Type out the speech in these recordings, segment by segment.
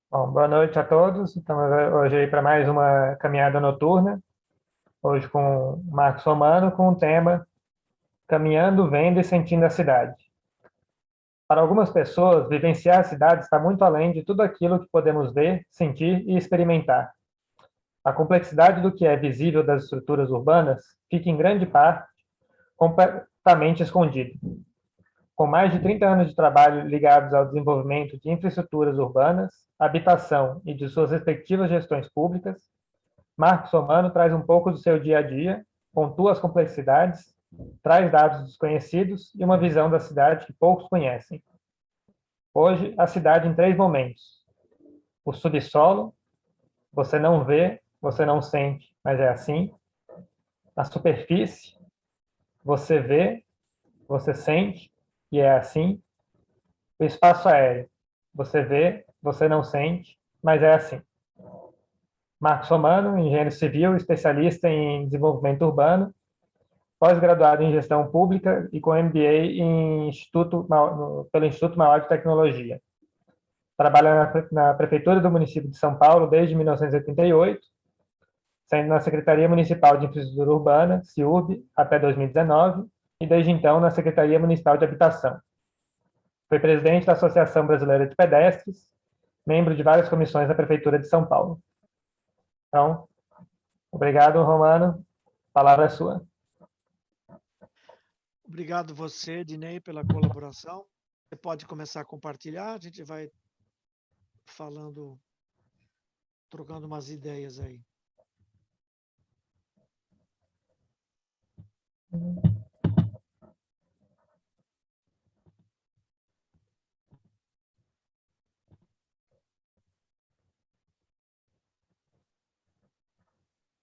Bom, boa noite a todos. Estamos hoje aí para mais uma caminhada noturna, hoje com o Marcos Romano, com o tema Caminhando, Vendo e Sentindo a Cidade. Para algumas pessoas, vivenciar a cidade está muito além de tudo aquilo que podemos ver, sentir e experimentar. A complexidade do que é visível das estruturas urbanas fica, em grande parte, completamente escondida. Com mais de 30 anos de trabalho ligados ao desenvolvimento de infraestruturas urbanas, habitação e de suas respectivas gestões públicas, Marcos Romano traz um pouco do seu dia a dia, pontua as complexidades, traz dados desconhecidos e uma visão da cidade que poucos conhecem. Hoje, a cidade em três momentos. O subsolo, você não vê, você não sente, mas é assim. A superfície, você vê, você sente, e é assim. O espaço aéreo, você vê, você não sente, mas é assim. Marcos Romano, engenheiro civil, especialista em desenvolvimento urbano, pós-graduado em gestão pública e com MBA pelo Instituto Mauá de Tecnologia. Trabalha na prefeitura do município de São Paulo desde 1988, sendo na Secretaria Municipal de Infraestrutura Urbana, SIURB, até 2019, e desde então na Secretaria Municipal de Habitação. Foi presidente da Associação Brasileira de Pedestres, membro de várias comissões da Prefeitura de São Paulo. Então, obrigado, Romano. A palavra é sua. Obrigado você, Dinei, pela colaboração. Você pode começar a compartilhar, a gente vai falando, trocando umas ideias aí.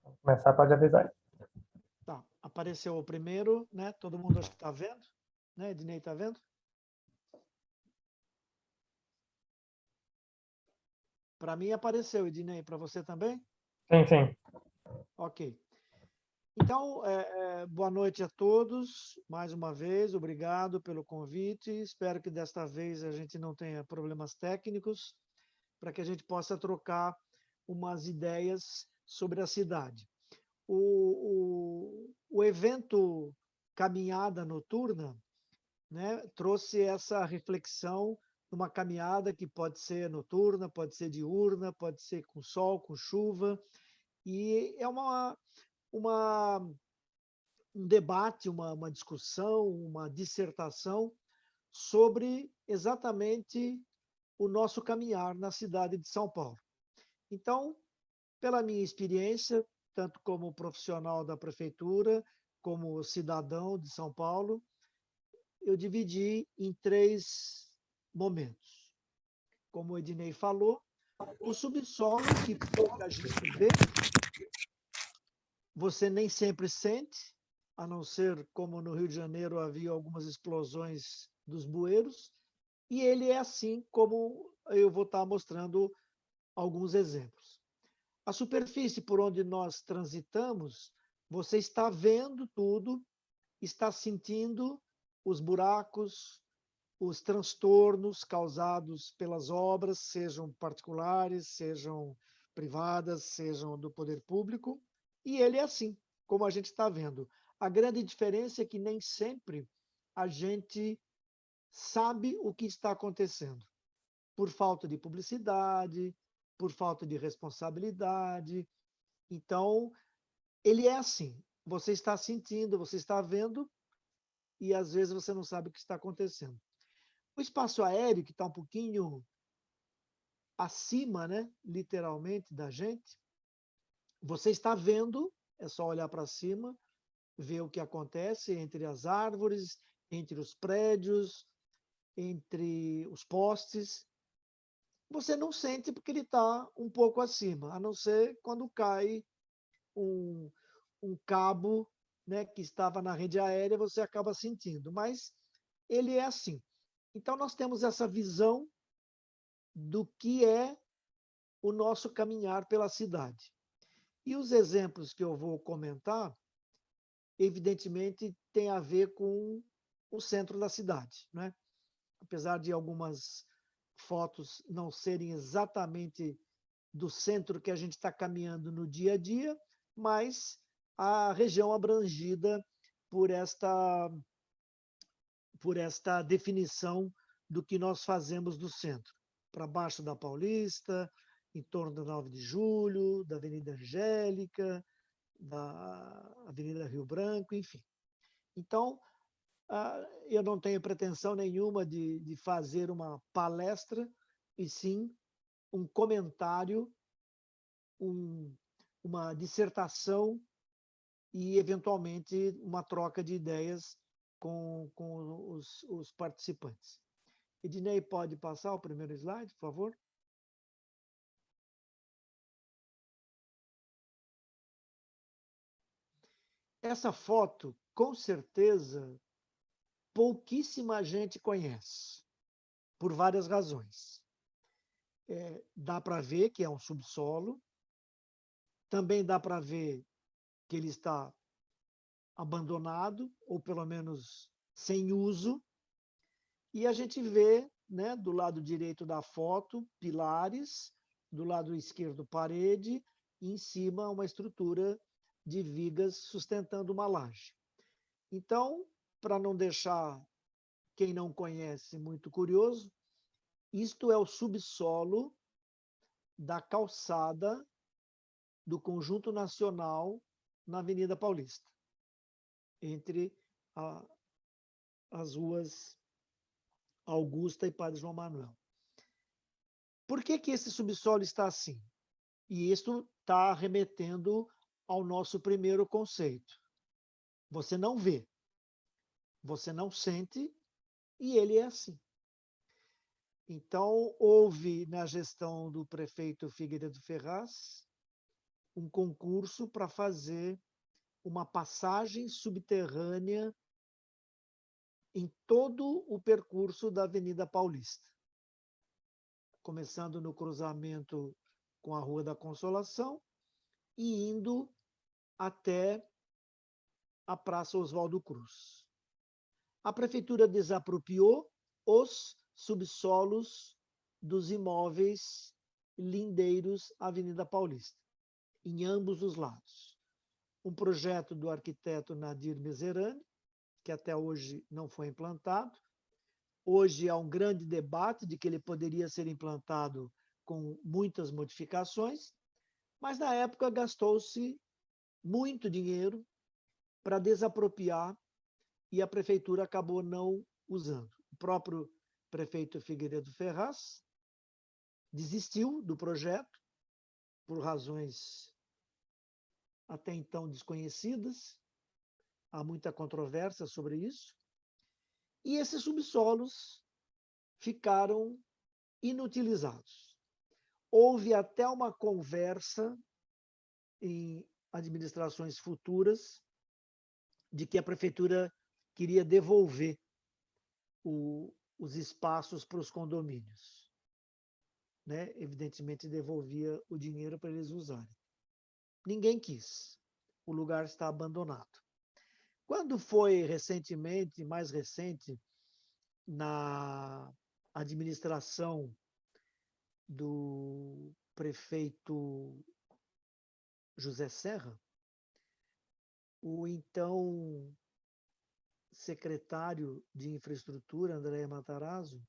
Vou começar, pode avisar. Tá, apareceu o primeiro, né? Todo mundo acho que está vendo, né? Dinei está vendo? Para mim apareceu, Ednei, para você também? Sim, sim. Ok. Então, boa noite a todos, mais uma vez, obrigado pelo convite. Espero que desta vez a gente não tenha problemas técnicos, para que a gente possa trocar umas ideias sobre a cidade. O evento Caminhada Noturna, né, trouxe essa reflexão numa caminhada que pode ser noturna, pode ser diurna, pode ser com sol, com chuva, e é uma, um debate, uma discussão, uma dissertação sobre exatamente o nosso caminhar na cidade de São Paulo. Então, pela minha experiência, tanto como profissional da prefeitura, como cidadão de São Paulo, eu dividi em três momentos. Como o Ednei falou, o subsolo, que pouca gente vê, você nem sempre sente, a não ser como no Rio de Janeiro havia algumas explosões dos bueiros, e ele é assim como eu vou estar mostrando alguns exemplos. A superfície por onde nós transitamos, você está vendo tudo, está sentindo os buracos, os transtornos causados pelas obras, sejam particulares, sejam privadas, sejam do poder público, e ele é assim, como a gente está vendo. A grande diferença é que nem sempre a gente sabe o que está acontecendo, por falta de publicidade, por falta de responsabilidade. Então, ele é assim. Você está sentindo, você está vendo, e às vezes você não sabe o que está acontecendo. O espaço aéreo, que está um pouquinho acima, né, literalmente, da gente, você está vendo, é só olhar para cima, ver o que acontece entre as árvores, entre os prédios, entre os postes. Você não sente porque ele está um pouco acima, a não ser quando cai um, um cabo, né, que estava na rede aérea, você acaba sentindo. Mas ele é assim. Então, nós temos essa visão do que é o nosso caminhar pela cidade. E os exemplos que eu vou comentar, evidentemente, têm a ver com o centro da cidade, né? Apesar de algumas fotos não serem exatamente do centro que a gente está caminhando no dia a dia, mas a região abrangida por esta definição do que nós fazemos do centro. Para baixo da Paulista, em torno da 9 de Julho, da Avenida Angélica, da Avenida Rio Branco, enfim. Então, eu não tenho pretensão nenhuma de fazer uma palestra, e sim um comentário, uma dissertação e, eventualmente, uma troca de ideias com os participantes. Ednei, pode passar o primeiro slide, por favor? Essa foto, com certeza, pouquíssima gente conhece, por várias razões. Dá para ver que é um subsolo, também dá para ver que ele está abandonado, ou pelo menos sem uso, e a gente vê, né, do lado direito da foto, pilares, do lado esquerdo, parede, e em cima uma estrutura de vigas sustentando uma laje. Então, para não deixar quem não conhece muito curioso, isto é o subsolo da calçada do Conjunto Nacional na Avenida Paulista, entre as ruas Augusta e Padre João Manuel. Por que esse subsolo está assim? E isso está remetendo ao nosso primeiro conceito. Você não vê, você não sente, e ele é assim. Então, houve, na gestão do prefeito Figueiredo Ferraz, um concurso para fazer uma passagem subterrânea em todo o percurso da Avenida Paulista, começando no cruzamento com a Rua da Consolação e indo até a Praça Oswaldo Cruz. A prefeitura desapropriou os subsolos dos imóveis lindeiros à Avenida Paulista, em ambos os lados. Um projeto do arquiteto Nadir Meserani, que até hoje não foi implantado. Hoje há um grande debate de que ele poderia ser implantado com muitas modificações, mas na época gastou-se muito dinheiro para desapropriar e a prefeitura acabou não usando. O próprio prefeito Figueiredo Ferraz desistiu do projeto por razões até então desconhecidas, há muita controvérsia sobre isso, e esses subsolos ficaram inutilizados. Houve até uma conversa em administrações futuras de que a prefeitura queria devolver os espaços para os condomínios. Né? Evidentemente, devolvia o dinheiro para eles usarem. Ninguém quis. O lugar está abandonado. Quando foi recentemente, mais recente, na administração do prefeito José Serra, o então secretário de Infraestrutura, André Matarazzo,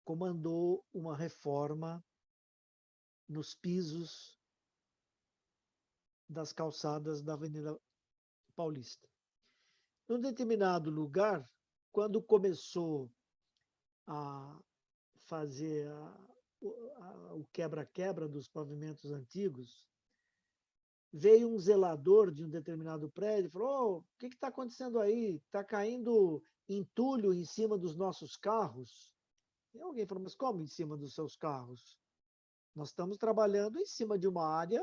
comandou uma reforma nos pisos das calçadas da Avenida Paulista. Num determinado lugar, quando começou a fazer o quebra-quebra dos pavimentos antigos, veio um zelador de um determinado prédio e falou: oh, o que está acontecendo aí? Está caindo entulho em cima dos nossos carros. E alguém falou: mas como em cima dos seus carros? Nós estamos trabalhando em cima de uma área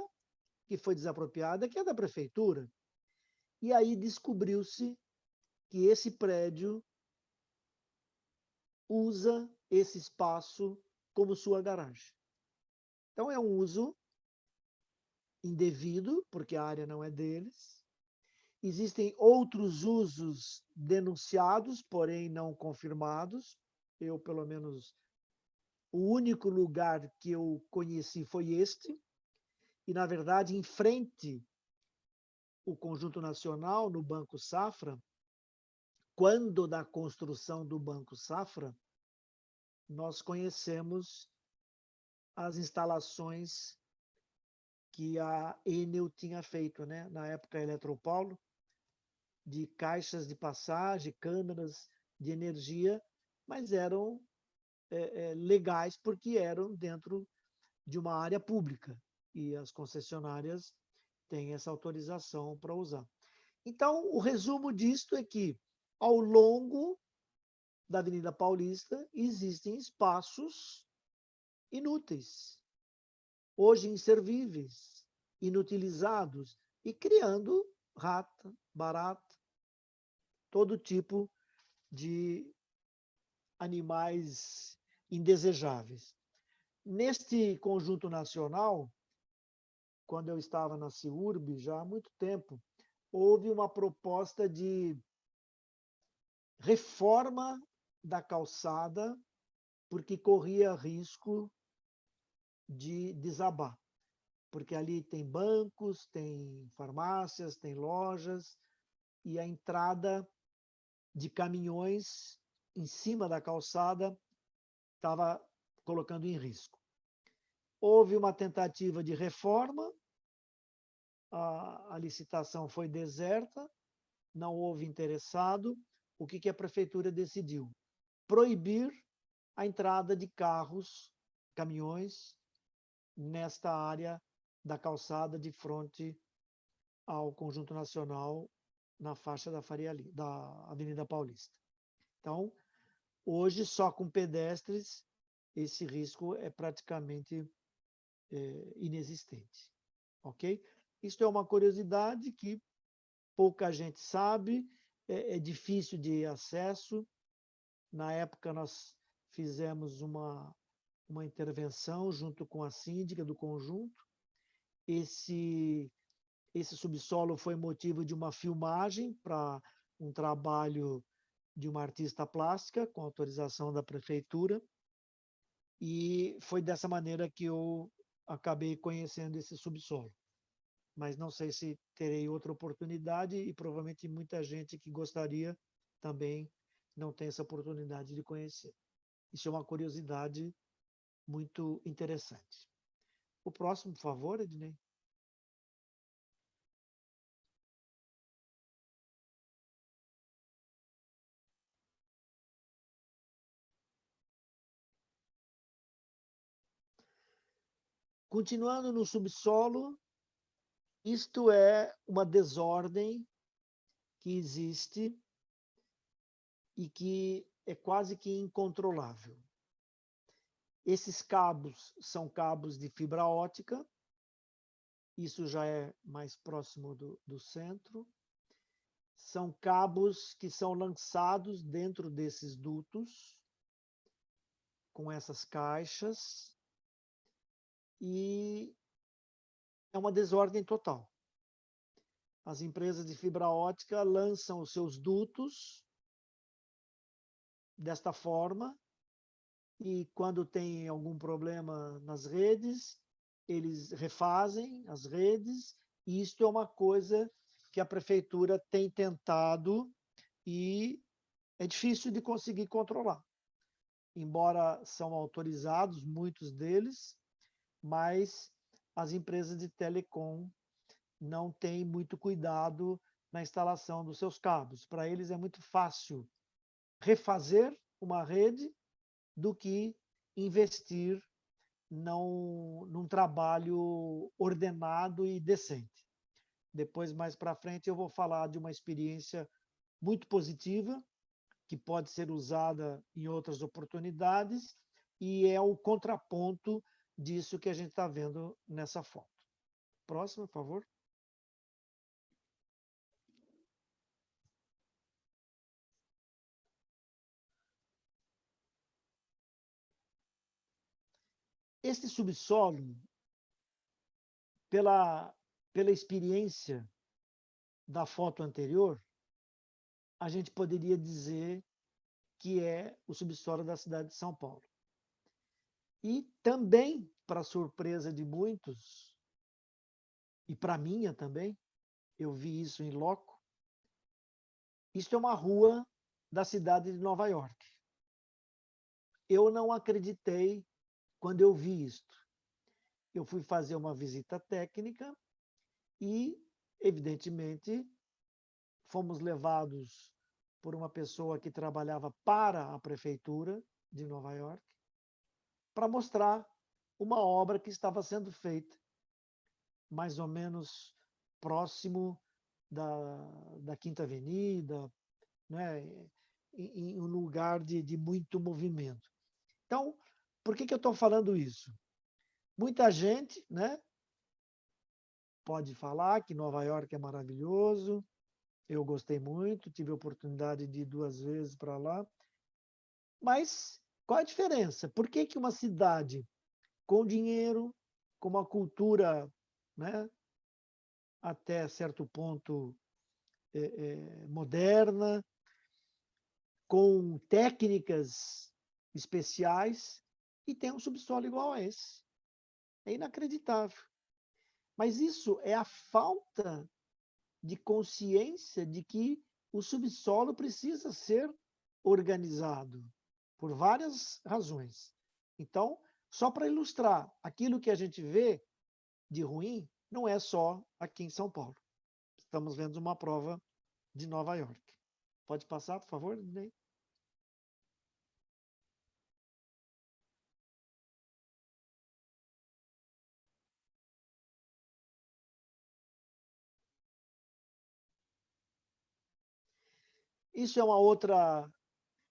que foi desapropriada, que é da prefeitura. E aí descobriu-se que esse prédio usa esse espaço como sua garagem. Então, é um uso indevido, porque a área não é deles. Existem outros usos denunciados, porém não confirmados. Eu, pelo menos, O único lugar que eu conheci foi este, e, na verdade, em frente ao Conjunto Nacional, no Banco Safra, quando da construção do Banco Safra, nós conhecemos as instalações que a Enel tinha feito, né? Na época, a Eletropaulo, de caixas de passagem, câmeras de energia, mas eram legais porque eram dentro de uma área pública e as concessionárias têm essa autorização para usar. Então, o resumo disto é que, ao longo da Avenida Paulista, existem espaços inúteis, hoje inservíveis, inutilizados, e criando rata, barata, todo tipo de animais indesejáveis. Neste conjunto nacional, quando eu estava na CIURB, já há muito tempo, houve uma proposta de reforma da calçada, porque corria risco de desabar. Porque ali tem bancos, tem farmácias, tem lojas, e a entrada de caminhões em cima da calçada estava colocando em risco. Houve uma tentativa de reforma, a licitação foi deserta, não houve interessado. O que a prefeitura decidiu? Proibir a entrada de carros, caminhões, nesta área da calçada de frente ao Conjunto Nacional, na faixa da Avenida Paulista. Então, hoje, só com pedestres, esse risco é praticamente inexistente. Ok? Isso é uma curiosidade que pouca gente sabe, é difícil de acesso. Na época, nós fizemos uma intervenção junto com a síndica do conjunto. Esse subsolo foi motivo de uma filmagem para um trabalho de uma artista plástica, com autorização da prefeitura, e foi dessa maneira que eu acabei conhecendo esse subsolo. Mas não sei se terei outra oportunidade, e provavelmente muita gente que gostaria também não tem essa oportunidade de conhecer. Isso é uma curiosidade muito interessante. O próximo, por favor, Ednei. Continuando no subsolo, isto é uma desordem que existe e que é quase que incontrolável. Esses cabos são cabos de fibra ótica, isso já é mais próximo do centro. São cabos que são lançados dentro desses dutos, com essas caixas, e é uma desordem total. As empresas de fibra ótica lançam os seus dutos desta forma, e quando tem algum problema nas redes, eles refazem as redes, e isto é uma coisa que a prefeitura tem tentado e é difícil de conseguir controlar. Embora são autorizados, muitos deles, mas as empresas de telecom não têm muito cuidado na instalação dos seus cabos. Para eles é muito fácil refazer uma rede do que investir num trabalho ordenado e decente. Depois, mais para frente, eu vou falar de uma experiência muito positiva, que pode ser usada em outras oportunidades, e é o contraponto disso que a gente está vendo nessa foto. Próximo, por favor. Este subsolo, pela experiência da foto anterior, a gente poderia dizer que é o subsolo da cidade de São Paulo. E também, para surpresa de muitos, e para minha também, eu vi isso em loco, isto é uma rua da cidade de Nova York. Eu não acreditei quando eu vi isto. Eu fui fazer uma visita técnica e, evidentemente, fomos levados por uma pessoa que trabalhava para a prefeitura de Nova York para mostrar uma obra que estava sendo feita mais ou menos próximo da Quinta Avenida, né, em um lugar de muito movimento. Então, por que eu estou falando isso? Muita gente, né, pode falar que Nova York é maravilhoso, eu gostei muito, tive a oportunidade de ir 2 vezes para lá, mas qual a diferença? Por que uma cidade com dinheiro, com uma cultura, né, até certo ponto moderna, com técnicas especiais, e tem um subsolo igual a esse? É inacreditável. Mas isso é a falta de consciência de que o subsolo precisa ser organizado por várias razões. Então, só para ilustrar, aquilo que a gente vê de ruim não é só aqui em São Paulo. Estamos vendo uma prova de Nova York. Pode passar, por favor, Ney? Isso é uma outra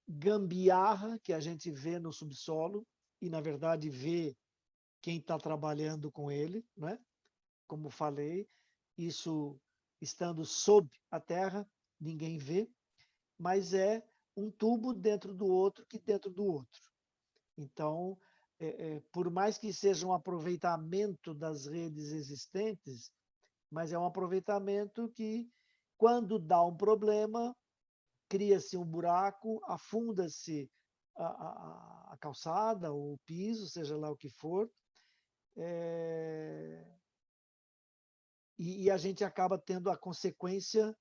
gambiarra que a gente vê no subsolo e, na verdade, vê quem está trabalhando com ele, né? Como falei, isso estando sob a terra, ninguém vê, mas é um tubo dentro do outro que dentro do outro. Então, por mais que seja um aproveitamento das redes existentes, mas é um aproveitamento que, quando dá um problema, cria-se um buraco, afunda-se a calçada, ou o piso, seja lá o que for, e a gente acaba tendo a consequência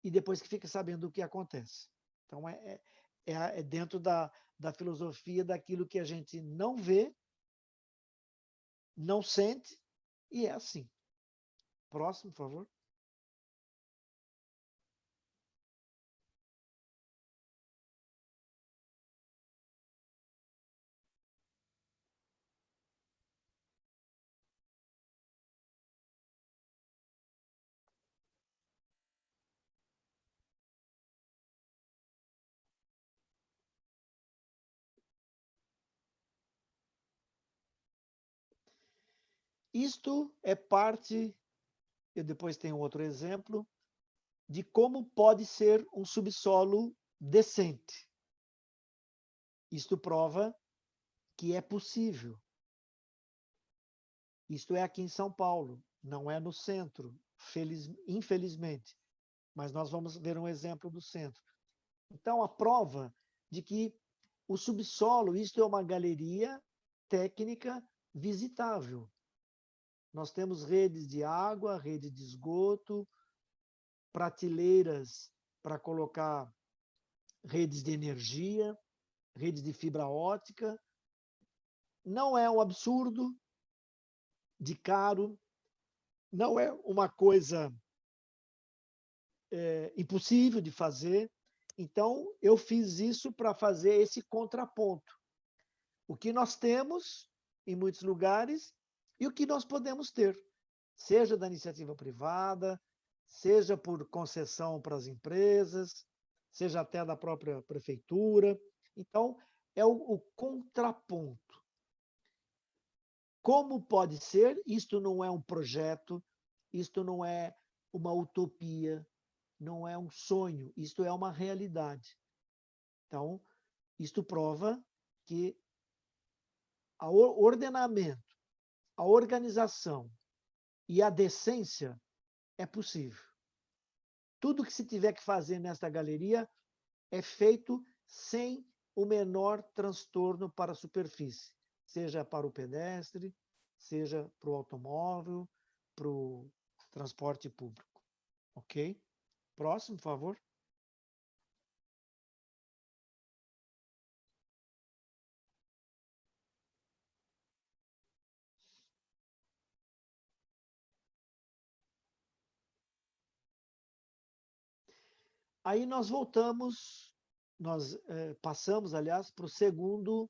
e depois que fica sabendo o que acontece. Então, é dentro da filosofia daquilo que a gente não vê, não sente, e é assim. Próximo, por favor. Isto é parte, eu depois tenho outro exemplo, de como pode ser um subsolo decente. Isto prova que é possível. Isto é aqui em São Paulo, não é no centro, infelizmente. Mas nós vamos ver um exemplo do centro. Então, a prova de que o subsolo, isto é uma galeria técnica visitável. Nós temos redes de água, rede de esgoto, prateleiras para colocar redes de energia, redes de fibra ótica. Não é um absurdo de caro, não é uma coisa impossível de fazer. Então, eu fiz isso para fazer esse contraponto. O que nós temos em muitos lugares e o que nós podemos ter, seja da iniciativa privada, seja por concessão para as empresas, seja até da própria prefeitura. Então, é o contraponto. Como pode ser? Isto não é um projeto, isto não é uma utopia, não é um sonho, isto é uma realidade. Então, isto prova que o ordenamento, a organização e a decência é possível. Tudo que se tiver que fazer nesta galeria é feito sem o menor transtorno para a superfície, seja para o pedestre, seja para o automóvel, para o transporte público. Ok? Próximo, por favor. Aí nós voltamos, nós passamos, aliás, para o segundo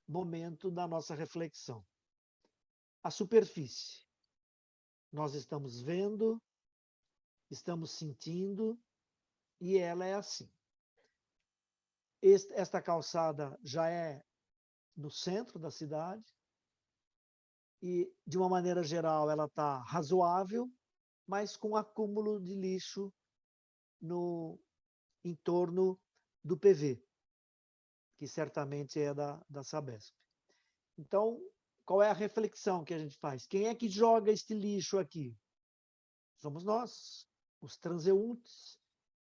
momento da nossa reflexão. A superfície. Nós estamos vendo, estamos sentindo, e ela é assim. Esta calçada já é no centro da cidade, e, de uma maneira geral, ela está razoável, mas com acúmulo de lixo no entorno do PV, que certamente é da Sabesp. Então, qual é a reflexão que a gente faz? Quem é que joga este lixo aqui? Somos nós, os transeuntes,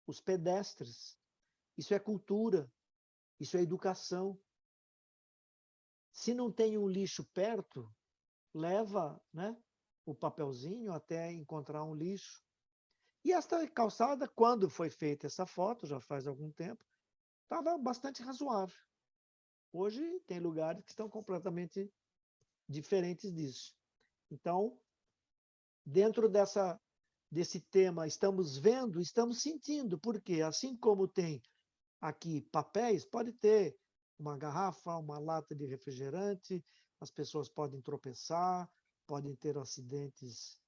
os pedestres. Isso é cultura, isso é educação. Se não tem um lixo perto, leva, né, o papelzinho até encontrar um lixo. E esta calçada, quando foi feita essa foto, já faz algum tempo, estava bastante razoável. Hoje tem lugares que estão completamente diferentes disso. Então, dentro desse tema, estamos vendo, estamos sentindo, porque assim como tem aqui papéis, pode ter uma garrafa, uma lata de refrigerante, as pessoas podem tropeçar, podem ter acidentes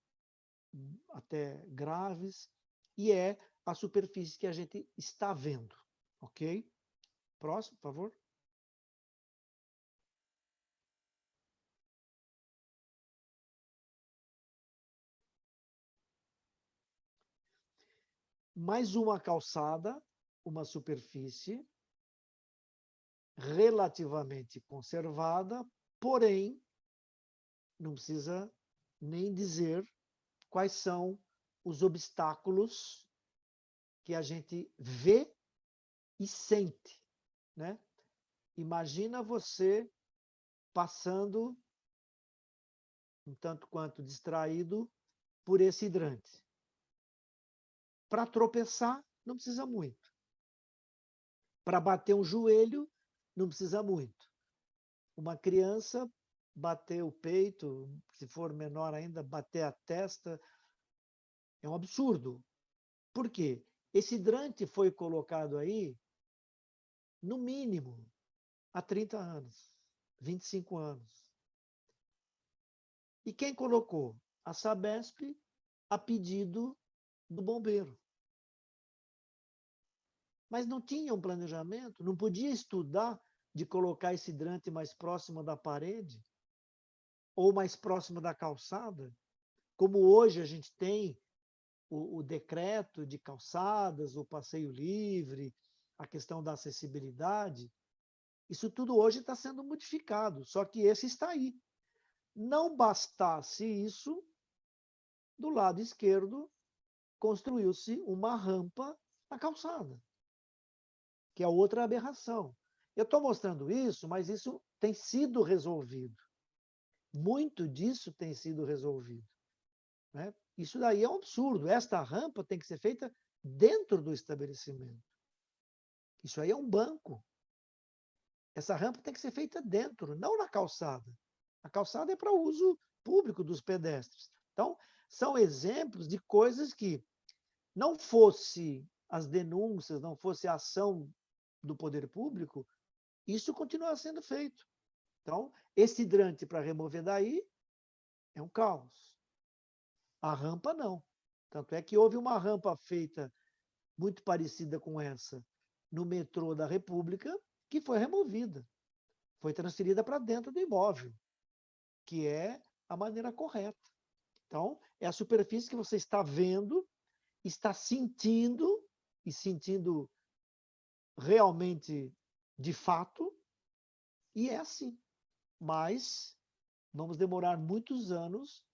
até graves, e é a superfície que a gente está vendo, ok? Próximo, por favor. Mais uma calçada, uma superfície relativamente conservada, porém, não precisa nem dizer quais são os obstáculos que a gente vê e sente, né? Imagina você passando, um tanto quanto distraído, por esse hidrante. Para tropeçar, não precisa muito. Para bater um joelho, não precisa muito. Uma criança bater o peito, se for menor ainda, bater a testa, é um absurdo. Por quê? Esse hidrante foi colocado aí, no mínimo, há 30 anos, 25 anos. E quem colocou? A Sabesp, a pedido do bombeiro. Mas não tinha um planejamento, não podia estudar de colocar esse hidrante mais próximo da parede ou mais próximo da calçada, como hoje a gente tem o decreto de calçadas, o passeio livre, a questão da acessibilidade. Isso tudo hoje está sendo modificado, só que esse está aí. Não bastasse isso, do lado esquerdo construiu-se uma rampa na calçada, que é outra aberração. Eu estou mostrando isso, mas isso tem sido resolvido. Muito disso tem sido resolvido, né? Isso daí é um absurdo. Esta rampa tem que ser feita dentro do estabelecimento. Isso aí é um banco. Essa rampa tem que ser feita dentro, não na calçada. A calçada é para uso público dos pedestres. Então, são exemplos de coisas que, não fosse as denúncias, não fosse a ação do poder público, isso continua sendo feito. Então, esse hidrante para remover daí é um caos. A rampa não. Tanto é que houve uma rampa feita muito parecida com essa no metrô da República, que foi removida. Foi transferida para dentro do imóvel, que é a maneira correta. Então, é a superfície que você está vendo, está sentindo, e sentindo realmente de fato, e é assim. Mas vamos demorar muitos anos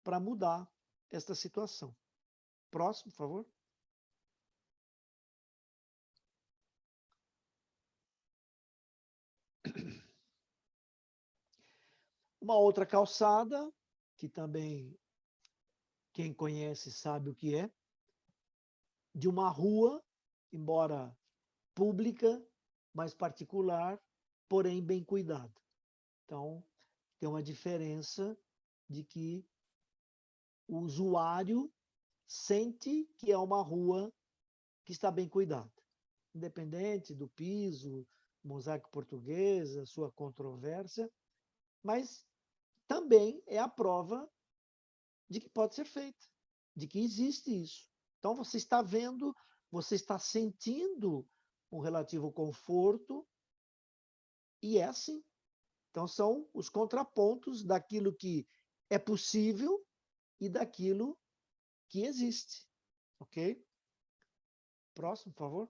para mudar esta situação. Próximo, por favor. Uma outra calçada, que também quem conhece sabe o que é, de uma rua, embora pública, mas particular, porém bem cuidada. Então, tem uma diferença de que o usuário sente que é uma rua que está bem cuidada, independente do piso, mosaico português, a sua controvérsia, mas também é a prova de que pode ser feita, de que existe isso. Então, você está vendo, você está sentindo um relativo conforto, e é assim. Então, são os contrapontos daquilo que é possível e daquilo que existe. Ok? Próximo, por favor.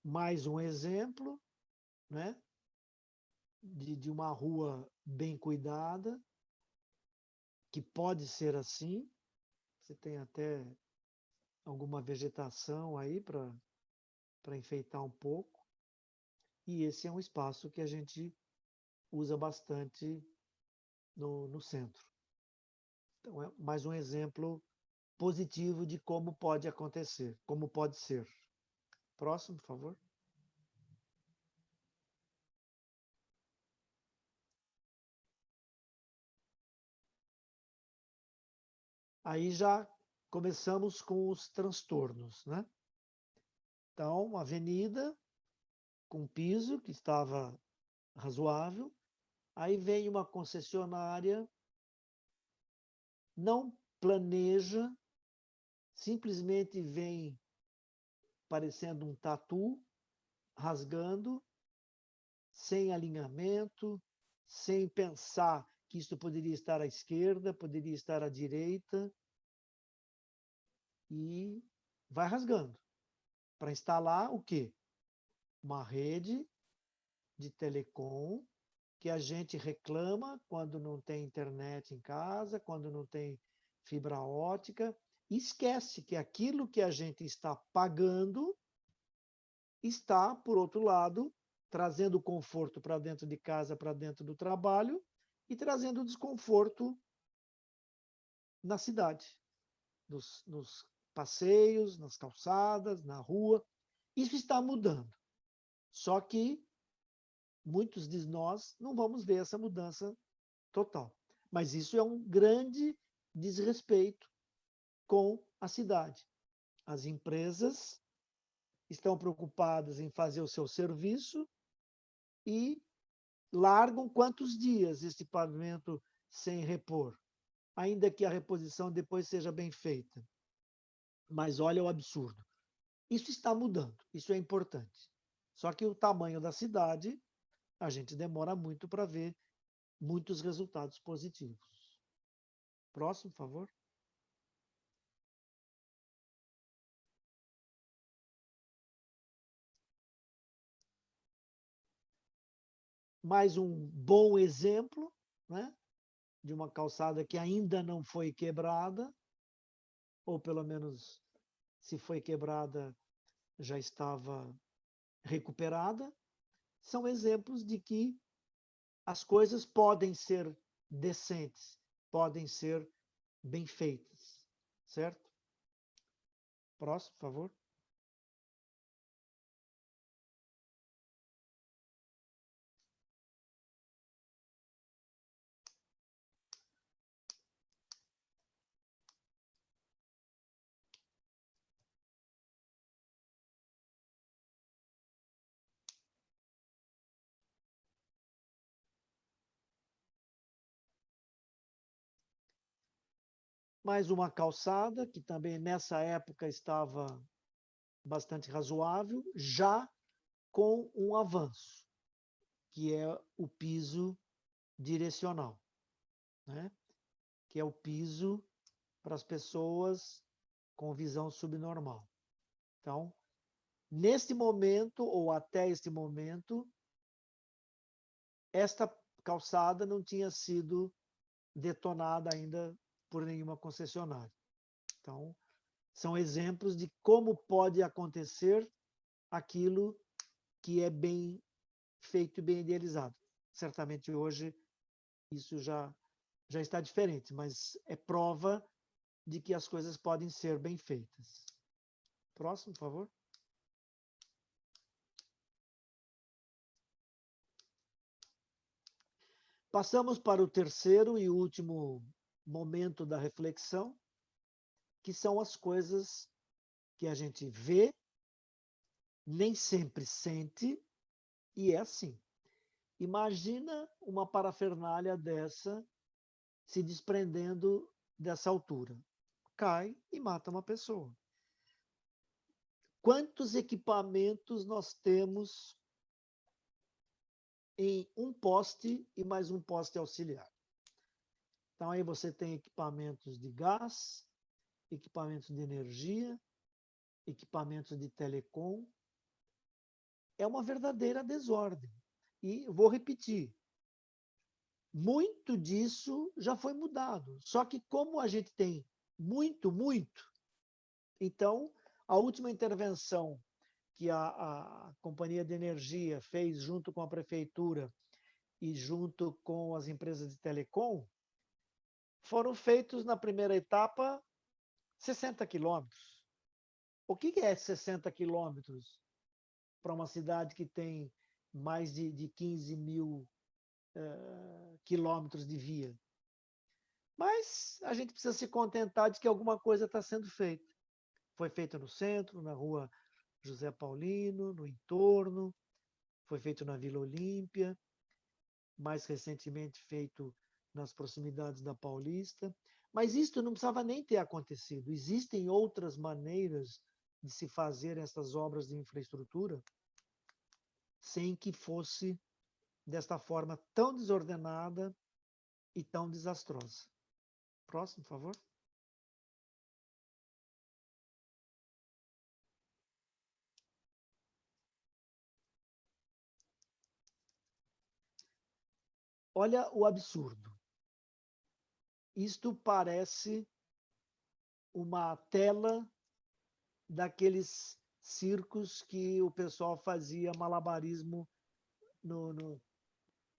Mais um exemplo, né, de uma rua bem cuidada, que pode ser assim. Você tem até alguma vegetação aí para enfeitar um pouco. E esse é um espaço que a gente usa bastante no centro. Então, é mais um exemplo positivo de como pode acontecer, como pode ser. Próximo, por favor. Aí já começamos com os transtornos, né? Então, uma avenida com piso que estava razoável, aí vem uma concessionária, não planeja, simplesmente vem parecendo um tatu, rasgando, sem alinhamento, sem pensar que isso poderia estar à esquerda, poderia estar à direita, e vai rasgando. Para instalar o quê? Uma rede de telecom que a gente reclama quando não tem internet em casa, quando não tem fibra ótica, e esquece que aquilo que a gente está pagando está, por outro lado, trazendo conforto para dentro de casa, para dentro do trabalho, e trazendo desconforto na cidade, nos passeios, nas calçadas, na rua. Isso está mudando. Só que muitos de nós não vamos ver essa mudança total. Mas isso é um grande desrespeito com a cidade. As empresas estão preocupadas em fazer o seu serviço e largam quantos dias este pavimento sem repor, ainda que a reposição depois seja bem feita. Mas olha o absurdo. Isso está mudando, isso é importante. Só que o tamanho da cidade, a gente demora muito para ver muitos resultados positivos. Próximo, por favor. Mais um bom exemplo, né, de uma calçada que ainda não foi quebrada, ou pelo menos, se foi quebrada, já estava recuperada. São exemplos de que as coisas podem ser decentes, podem ser bem feitas, certo? Próximo, por favor. Mais uma calçada, que também nessa época estava bastante razoável, já com um avanço, que é o piso direcional, né? Que é o piso para as pessoas com visão subnormal. Então, neste momento, ou até este momento, esta calçada não tinha sido detonada ainda por nenhuma concessionária. Então, são exemplos de como pode acontecer aquilo que é bem feito e bem idealizado. Certamente hoje isso já está diferente, mas é prova de que as coisas podem ser bem feitas. Próximo, por favor. Passamos para o terceiro e último momento da reflexão, que são as coisas que a gente vê, nem sempre sente, e é assim. Imagina uma parafernália dessa se desprendendo dessa altura. Cai e mata uma pessoa. Quantos equipamentos nós temos em um poste e mais um poste auxiliar? Então, aí você tem equipamentos de gás, equipamentos de energia, equipamentos de telecom. É uma verdadeira desordem. E vou repetir, muito disso já foi mudado. Só que como a gente tem muito, então a última intervenção que a Companhia de Energia fez junto com a Prefeitura e junto com as empresas de telecom, foram feitos na primeira etapa 60 quilômetros. O que é 60 quilômetros para uma cidade que tem mais de 15 mil quilômetros de via? Mas a gente precisa se contentar de que alguma coisa está sendo feita. Foi feita no centro, na rua José Paulino, no entorno, foi feito na Vila Olímpia, mais recentemente feito nas proximidades da Paulista. Mas isto não precisava nem ter acontecido. Existem outras maneiras de se fazer essas obras de infraestrutura sem que fosse desta forma tão desordenada e tão desastrosa. Próximo, por favor. Olha o absurdo. Isto parece uma tela daqueles circos que o pessoal fazia malabarismo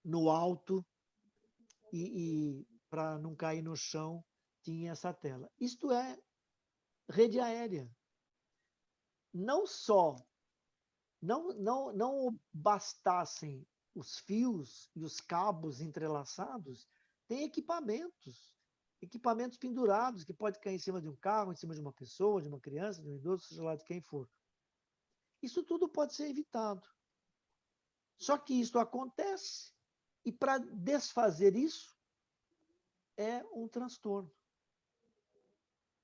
no alto e para não cair no chão tinha essa tela. Isto é rede aérea. Não só não bastassem os fios e os cabos entrelaçados, tem equipamentos pendurados que pode cair em cima de um carro, em cima de uma pessoa, de uma criança, de um idoso, seja lá de quem for. Isso tudo pode ser evitado. Só que isso acontece e para desfazer isso é um transtorno.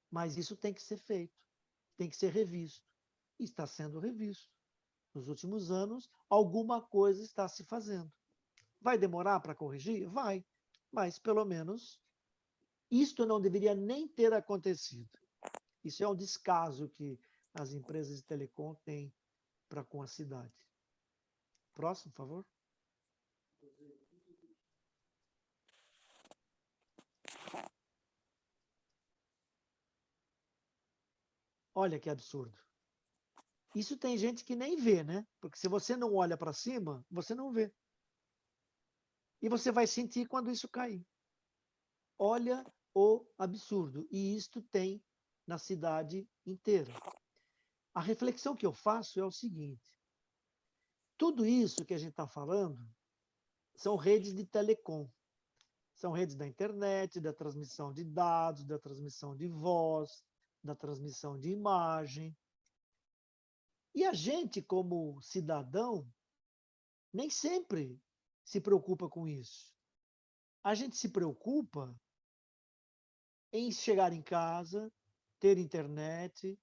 Mas isso tem que ser feito, tem que ser revisto. E está sendo revisto. Nos últimos anos, alguma coisa está se fazendo. Vai demorar para corrigir? Vai. Mas, pelo menos, isto não deveria nem ter acontecido. Isso é um descaso que as empresas de telecom têm para com a cidade. Próximo, por favor. Olha que absurdo. Isso tem gente que nem vê, né? Porque se você não olha para cima, você não vê. E você vai sentir quando isso cair. Olha o absurdo. E isto tem na cidade inteira. A reflexão que eu faço é o seguinte: tudo isso que a gente está falando são redes de telecom. São redes da internet, da transmissão de dados, da transmissão de voz, da transmissão de imagem. E a gente, como cidadão, nem sempre se preocupa com isso. A gente se preocupa em chegar em casa, ter internet,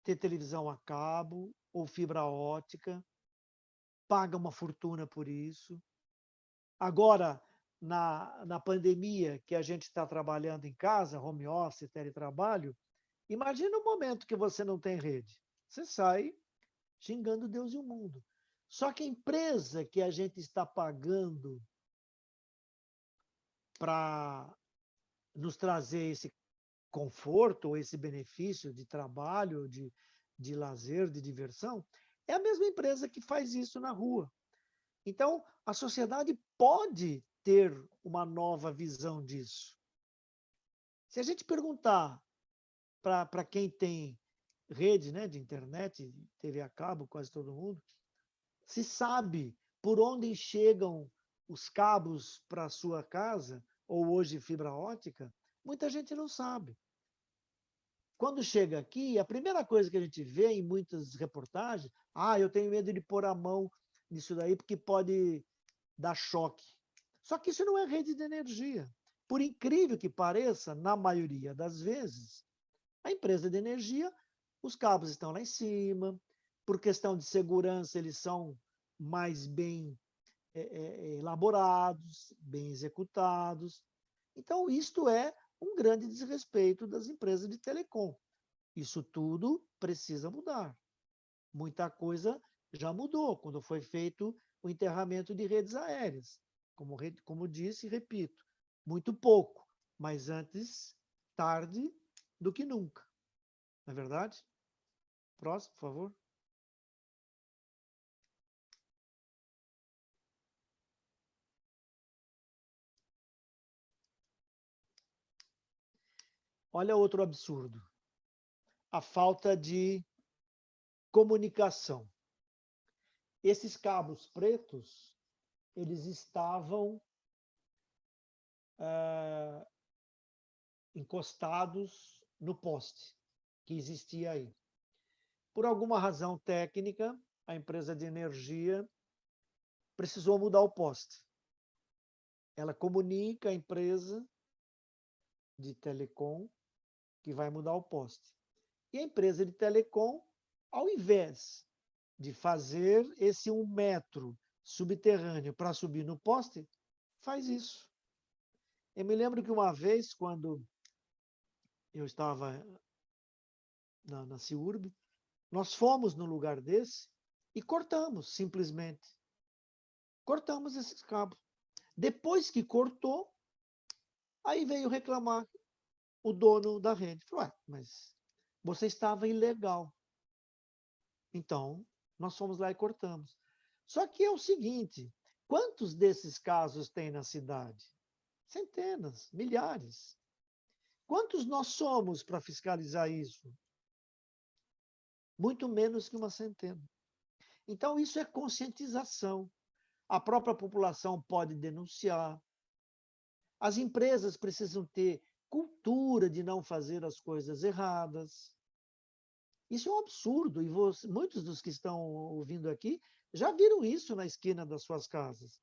ter televisão a cabo ou fibra ótica, paga uma fortuna por isso. Agora, na pandemia, que a gente está trabalhando em casa, home office, teletrabalho, imagina um momento que você não tem rede. Você sai xingando Deus e o mundo. Só que a empresa que a gente está pagando para nos trazer esse conforto, esse benefício de trabalho, de lazer, de diversão, é a mesma empresa que faz isso na rua. Então, a sociedade pode ter uma nova visão disso. Se a gente perguntar para quem tem rede, né, de internet, TV a cabo, quase todo mundo, se sabe por onde chegam os cabos para a sua casa, ou hoje fibra ótica, muita gente não sabe. Quando chega aqui, a primeira coisa que a gente vê em muitas reportagens, eu tenho medo de pôr a mão nisso daí porque pode dar choque. Só que isso não é rede de energia. Por incrível que pareça, na maioria das vezes, a empresa de energia, os cabos estão lá em cima, por questão de segurança, eles são mais bem elaborados, bem executados. Então, isto é um grande desrespeito das empresas de telecom. Isso tudo precisa mudar. Muita coisa já mudou quando foi feito o enterramento de redes aéreas. Como disse e repito, muito pouco, mas antes tarde do que nunca. Não é verdade? Próximo, por favor. Olha outro absurdo. A falta de comunicação. Esses cabos pretos, eles estavam encostados no poste que existia aí. Por alguma razão técnica, a empresa de energia precisou mudar o poste. Ela comunica à empresa de telecom que vai mudar o poste. E a empresa de telecom, ao invés de fazer esse 1 metro subterrâneo para subir no poste, faz isso. Eu me lembro que uma vez, quando eu estava na CIURB, nós fomos num lugar desse e cortamos, simplesmente. Cortamos esses cabos. Depois que cortou, aí veio reclamar o dono da rede. Falou, mas você estava ilegal. Então, nós fomos lá e cortamos. Só que é o seguinte, quantos desses casos tem na cidade? Centenas, milhares. Quantos nós somos para fiscalizar isso? Muito menos que uma centena. Então, isso é conscientização. A própria população pode denunciar. As empresas precisam ter cultura de não fazer as coisas erradas. Isso é um absurdo, e muitos dos que estão ouvindo aqui já viram isso na esquina das suas casas.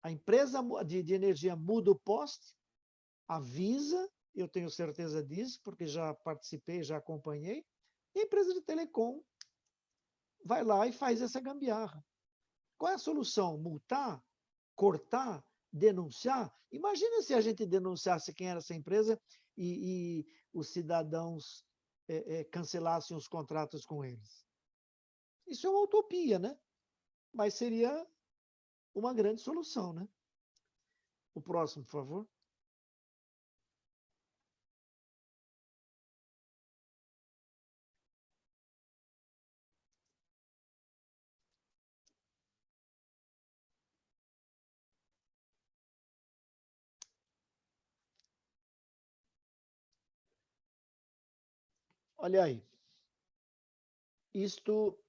A empresa de energia muda o poste, avisa, eu tenho certeza disso, porque já participei, já acompanhei, e a empresa de telecom vai lá e faz essa gambiarra. Qual é a solução? Multar? Cortar? Denunciar? Imagina se a gente denunciasse quem era essa empresa e os cidadãos cancelassem os contratos com eles. Isso é uma utopia, né? Mas seria uma grande solução, né? O próximo, por favor. Olha aí. Isto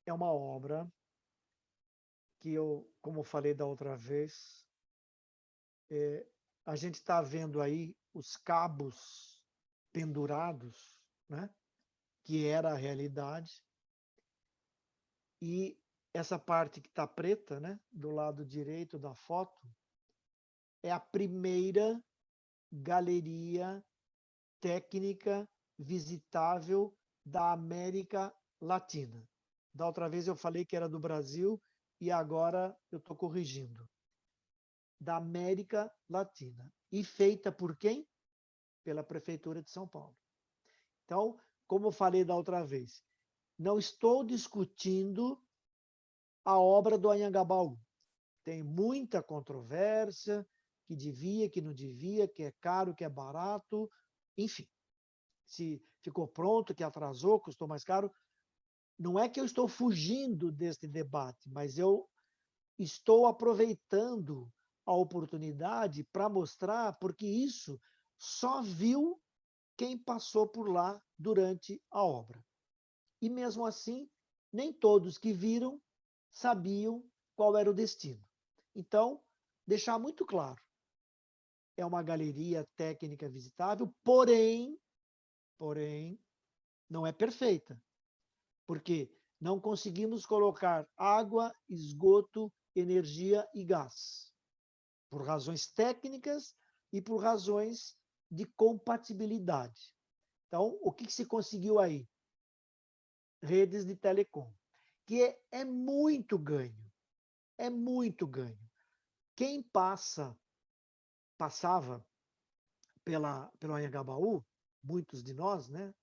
é uma obra que eu, como falei da outra vez, a gente está vendo aí os cabos pendurados, né? Que era a realidade. E essa parte que está preta, né? Do lado direito da foto, é a primeira galeria técnica visitável da América Latina. Da outra vez eu falei que era do Brasil e agora eu estou corrigindo. Da América Latina. E feita por quem? Pela Prefeitura de São Paulo. Então, como eu falei da outra vez, não estou discutindo a obra do Anhangabaú. Tem muita controvérsia, que devia, que não devia, que é caro, que é barato, enfim. Se ficou pronto, que atrasou, custou mais caro. Não é que eu estou fugindo deste debate, mas eu estou aproveitando a oportunidade para mostrar, porque isso só viu quem passou por lá durante a obra. E mesmo assim, nem todos que viram sabiam qual era o destino. Então, deixar muito claro, é uma galeria técnica visitável, porém, não é perfeita, porque não conseguimos colocar água, esgoto, energia e gás, por razões técnicas e por razões de compatibilidade. Então, o que se conseguiu aí? Redes de telecom, que é muito ganho, é muito ganho. Quem passava pelo Anhangabaú, muitos de nós, né?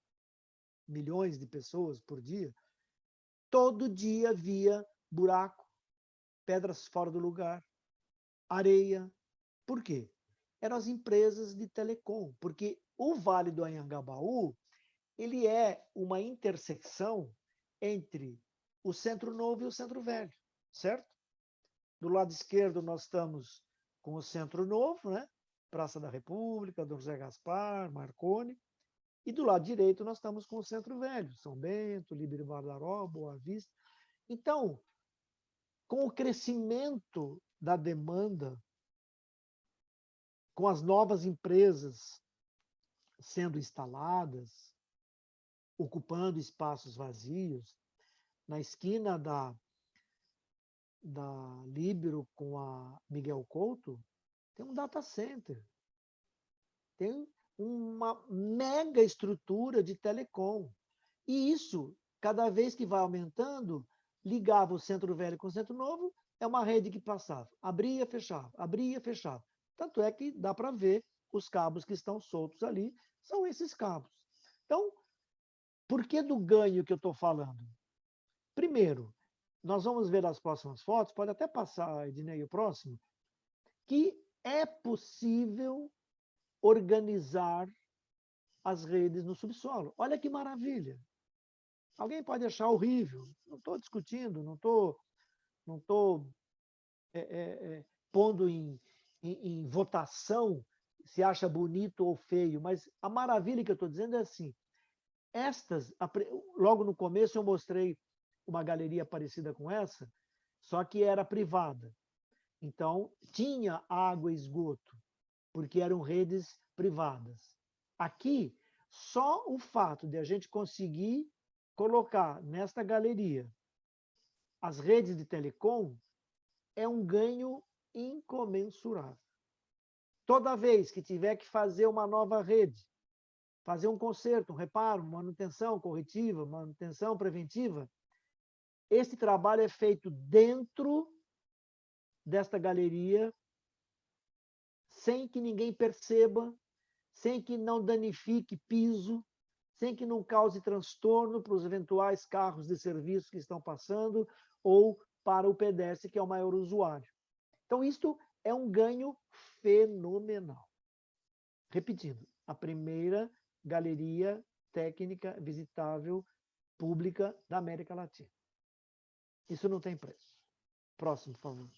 Milhões de pessoas por dia, todo dia via buraco, pedras fora do lugar, areia. Por quê? Eram as empresas de telecom, porque o Vale do Anhangabaú, ele é uma intersecção entre o Centro Novo e o Centro Velho, certo? Do lado esquerdo nós estamos com o Centro Novo, né? Praça da República, Dom José Gaspar, Marconi, e do lado direito nós estamos com o Centro Velho, São Bento, Líbero Badaró, Boa Vista. Então, com o crescimento da demanda, com as novas empresas sendo instaladas, ocupando espaços vazios, na esquina da Líbero com a Miguel Couto, tem um data center, tem uma mega estrutura de telecom. E isso, cada vez que vai aumentando, ligava o Centro Velho com o Centro Novo, é uma rede que passava, abria, fechava, abria, fechava. Tanto é que dá para ver os cabos que estão soltos ali, são esses cabos. Então, por que do ganho que eu estou falando? Primeiro, nós vamos ver as próximas fotos, pode até passar, Ednei, o próximo, que é possível organizar as redes no subsolo. Olha que maravilha! Alguém pode achar horrível, não estou discutindo, não estou pondo em votação se acha bonito ou feio, mas a maravilha que eu estou dizendo é assim, logo no começo eu mostrei uma galeria parecida com essa, só que era privada. Então, tinha água e esgoto, porque eram redes privadas. Aqui, só o fato de a gente conseguir colocar nesta galeria as redes de telecom é um ganho incomensurável. Toda vez que tiver que fazer uma nova rede, fazer um conserto, um reparo, manutenção corretiva, manutenção preventiva, esse trabalho é feito dentro desta galeria, sem que ninguém perceba, sem que não danifique piso, sem que não cause transtorno para os eventuais carros de serviço que estão passando ou para o pedestre, que é o maior usuário. Então, isto é um ganho fenomenal. Repetindo, a primeira galeria técnica visitável pública da América Latina. Isso não tem preço. Próximo, por favor.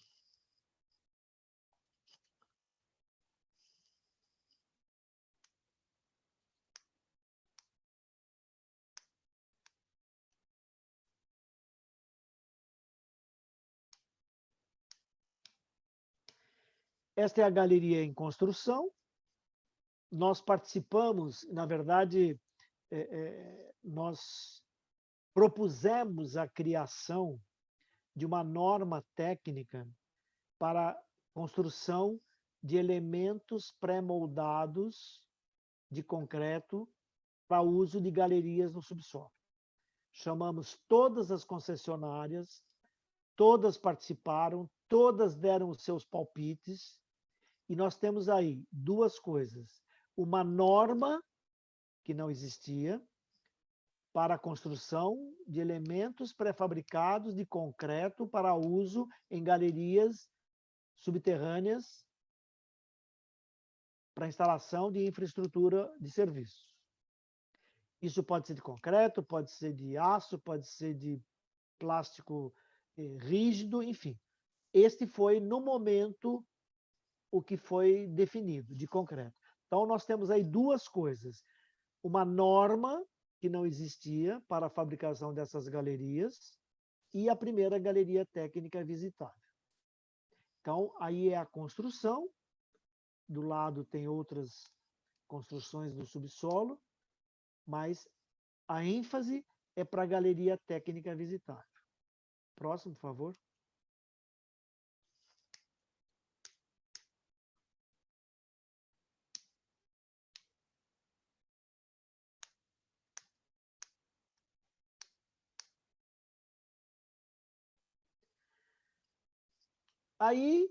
Esta é a galeria em construção. Nós participamos, na verdade, nós propusemos a criação de uma norma técnica para construção de elementos pré-moldados de concreto para uso de galerias no subsolo. Chamamos todas as concessionárias, todas participaram, todas deram os seus palpites, e nós temos aí duas coisas. Uma norma que não existia para a construção de elementos pré-fabricados de concreto para uso em galerias subterrâneas para instalação de infraestrutura de serviços. Isso pode ser de concreto, pode ser de aço, pode ser de plástico rígido, enfim. Este foi, no momento, o que foi definido, de concreto. Então, nós temos aí duas coisas. Uma norma que não existia para a fabricação dessas galerias e a primeira galeria técnica visitável. Então, aí é a construção, do lado tem outras construções do subsolo, mas a ênfase é para a galeria técnica visitável. Próximo, por favor. Aí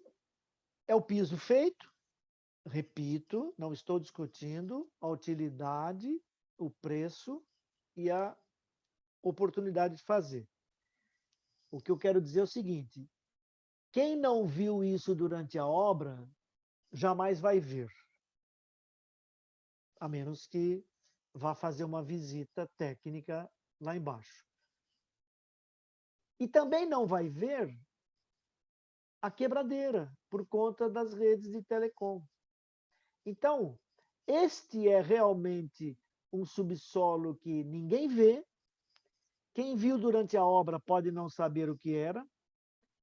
é o piso feito, repito, não estou discutindo a utilidade, o preço e a oportunidade de fazer. O que eu quero dizer é o seguinte: quem não viu isso durante a obra, jamais vai ver, a menos que vá fazer uma visita técnica lá embaixo. E também não vai ver a quebradeira, por conta das redes de telecom. Então, este é realmente um subsolo que ninguém vê. Quem viu durante a obra pode não saber o que era.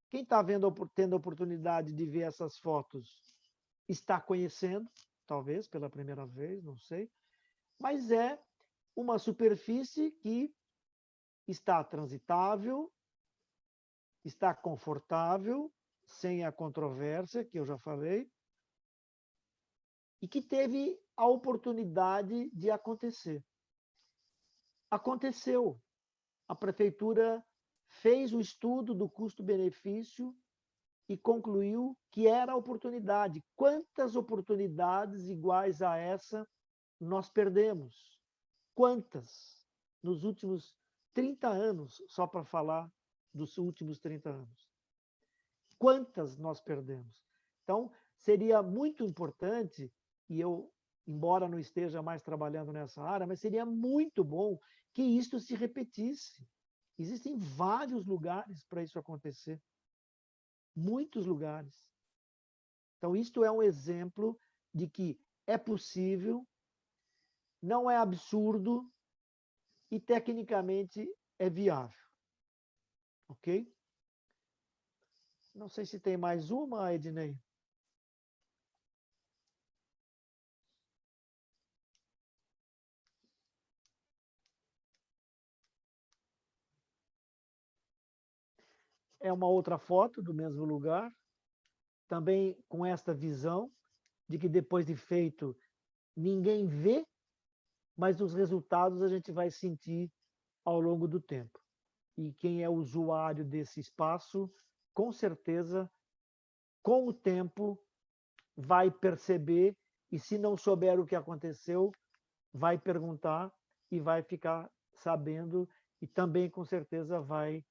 Quem está tendo a oportunidade de ver essas fotos está conhecendo, talvez pela primeira vez, não sei. Mas é uma superfície que está transitável, está confortável, sem a controvérsia, que eu já falei, e que teve a oportunidade de acontecer. Aconteceu. A prefeitura fez o estudo do custo-benefício e concluiu que era a oportunidade. Quantas oportunidades iguais a essa nós perdemos? Quantas? Nos últimos 30 anos, só para falar dos últimos 30 anos. Quantas nós perdemos? Então, seria muito importante, e eu, embora não esteja mais trabalhando nessa área, mas seria muito bom que isto se repetisse. Existem vários lugares para isso acontecer. Muitos lugares. Então, isto é um exemplo de que é possível, não é absurdo e tecnicamente é viável. Ok? Não sei se tem mais uma, Ednei. É uma outra foto do mesmo lugar, também com esta visão de que depois de feito ninguém vê, mas os resultados a gente vai sentir ao longo do tempo. E quem é usuário desse espaço, com certeza, com o tempo, vai perceber, e se não souber o que aconteceu, vai perguntar e vai ficar sabendo, e também, com certeza, vai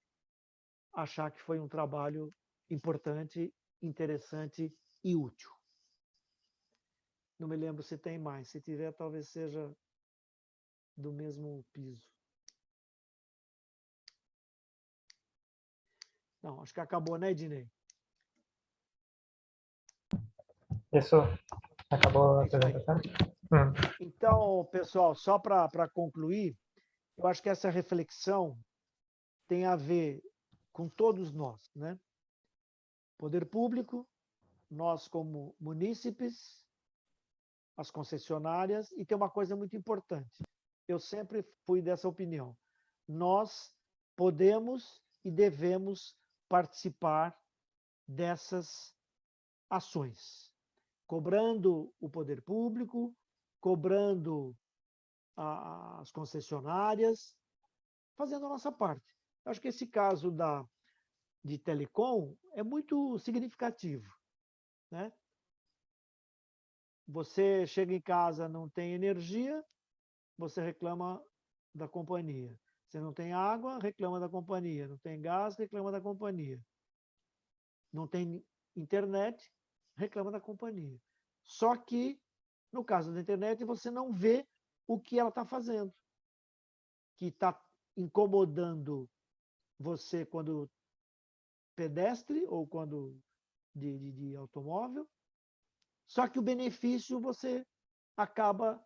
achar que foi um trabalho importante, interessante e útil. Não me lembro se tem mais. Se tiver, talvez seja do mesmo piso. Não, acho que acabou, né, Ednei? Isso acabou a É isso aí. apresentação? Então, pessoal, só para concluir, eu acho que essa reflexão tem a ver com todos nós, né? Poder público, nós como munícipes, as concessionárias, e tem uma coisa muito importante. Eu sempre fui dessa opinião. Nós podemos e devemos participar dessas ações, cobrando o poder público, cobrando as concessionárias, fazendo a nossa parte. Eu acho que esse caso de telecom é muito significativo, né? Você chega em casa, não tem energia, você reclama da companhia. Você não tem água, reclama da companhia. Não tem gás, reclama da companhia. Não tem internet, reclama da companhia. Só que No caso da internet, você não vê o que ela está fazendo, que está incomodando você quando pedestre ou quando de automóvel, só que o benefício você acaba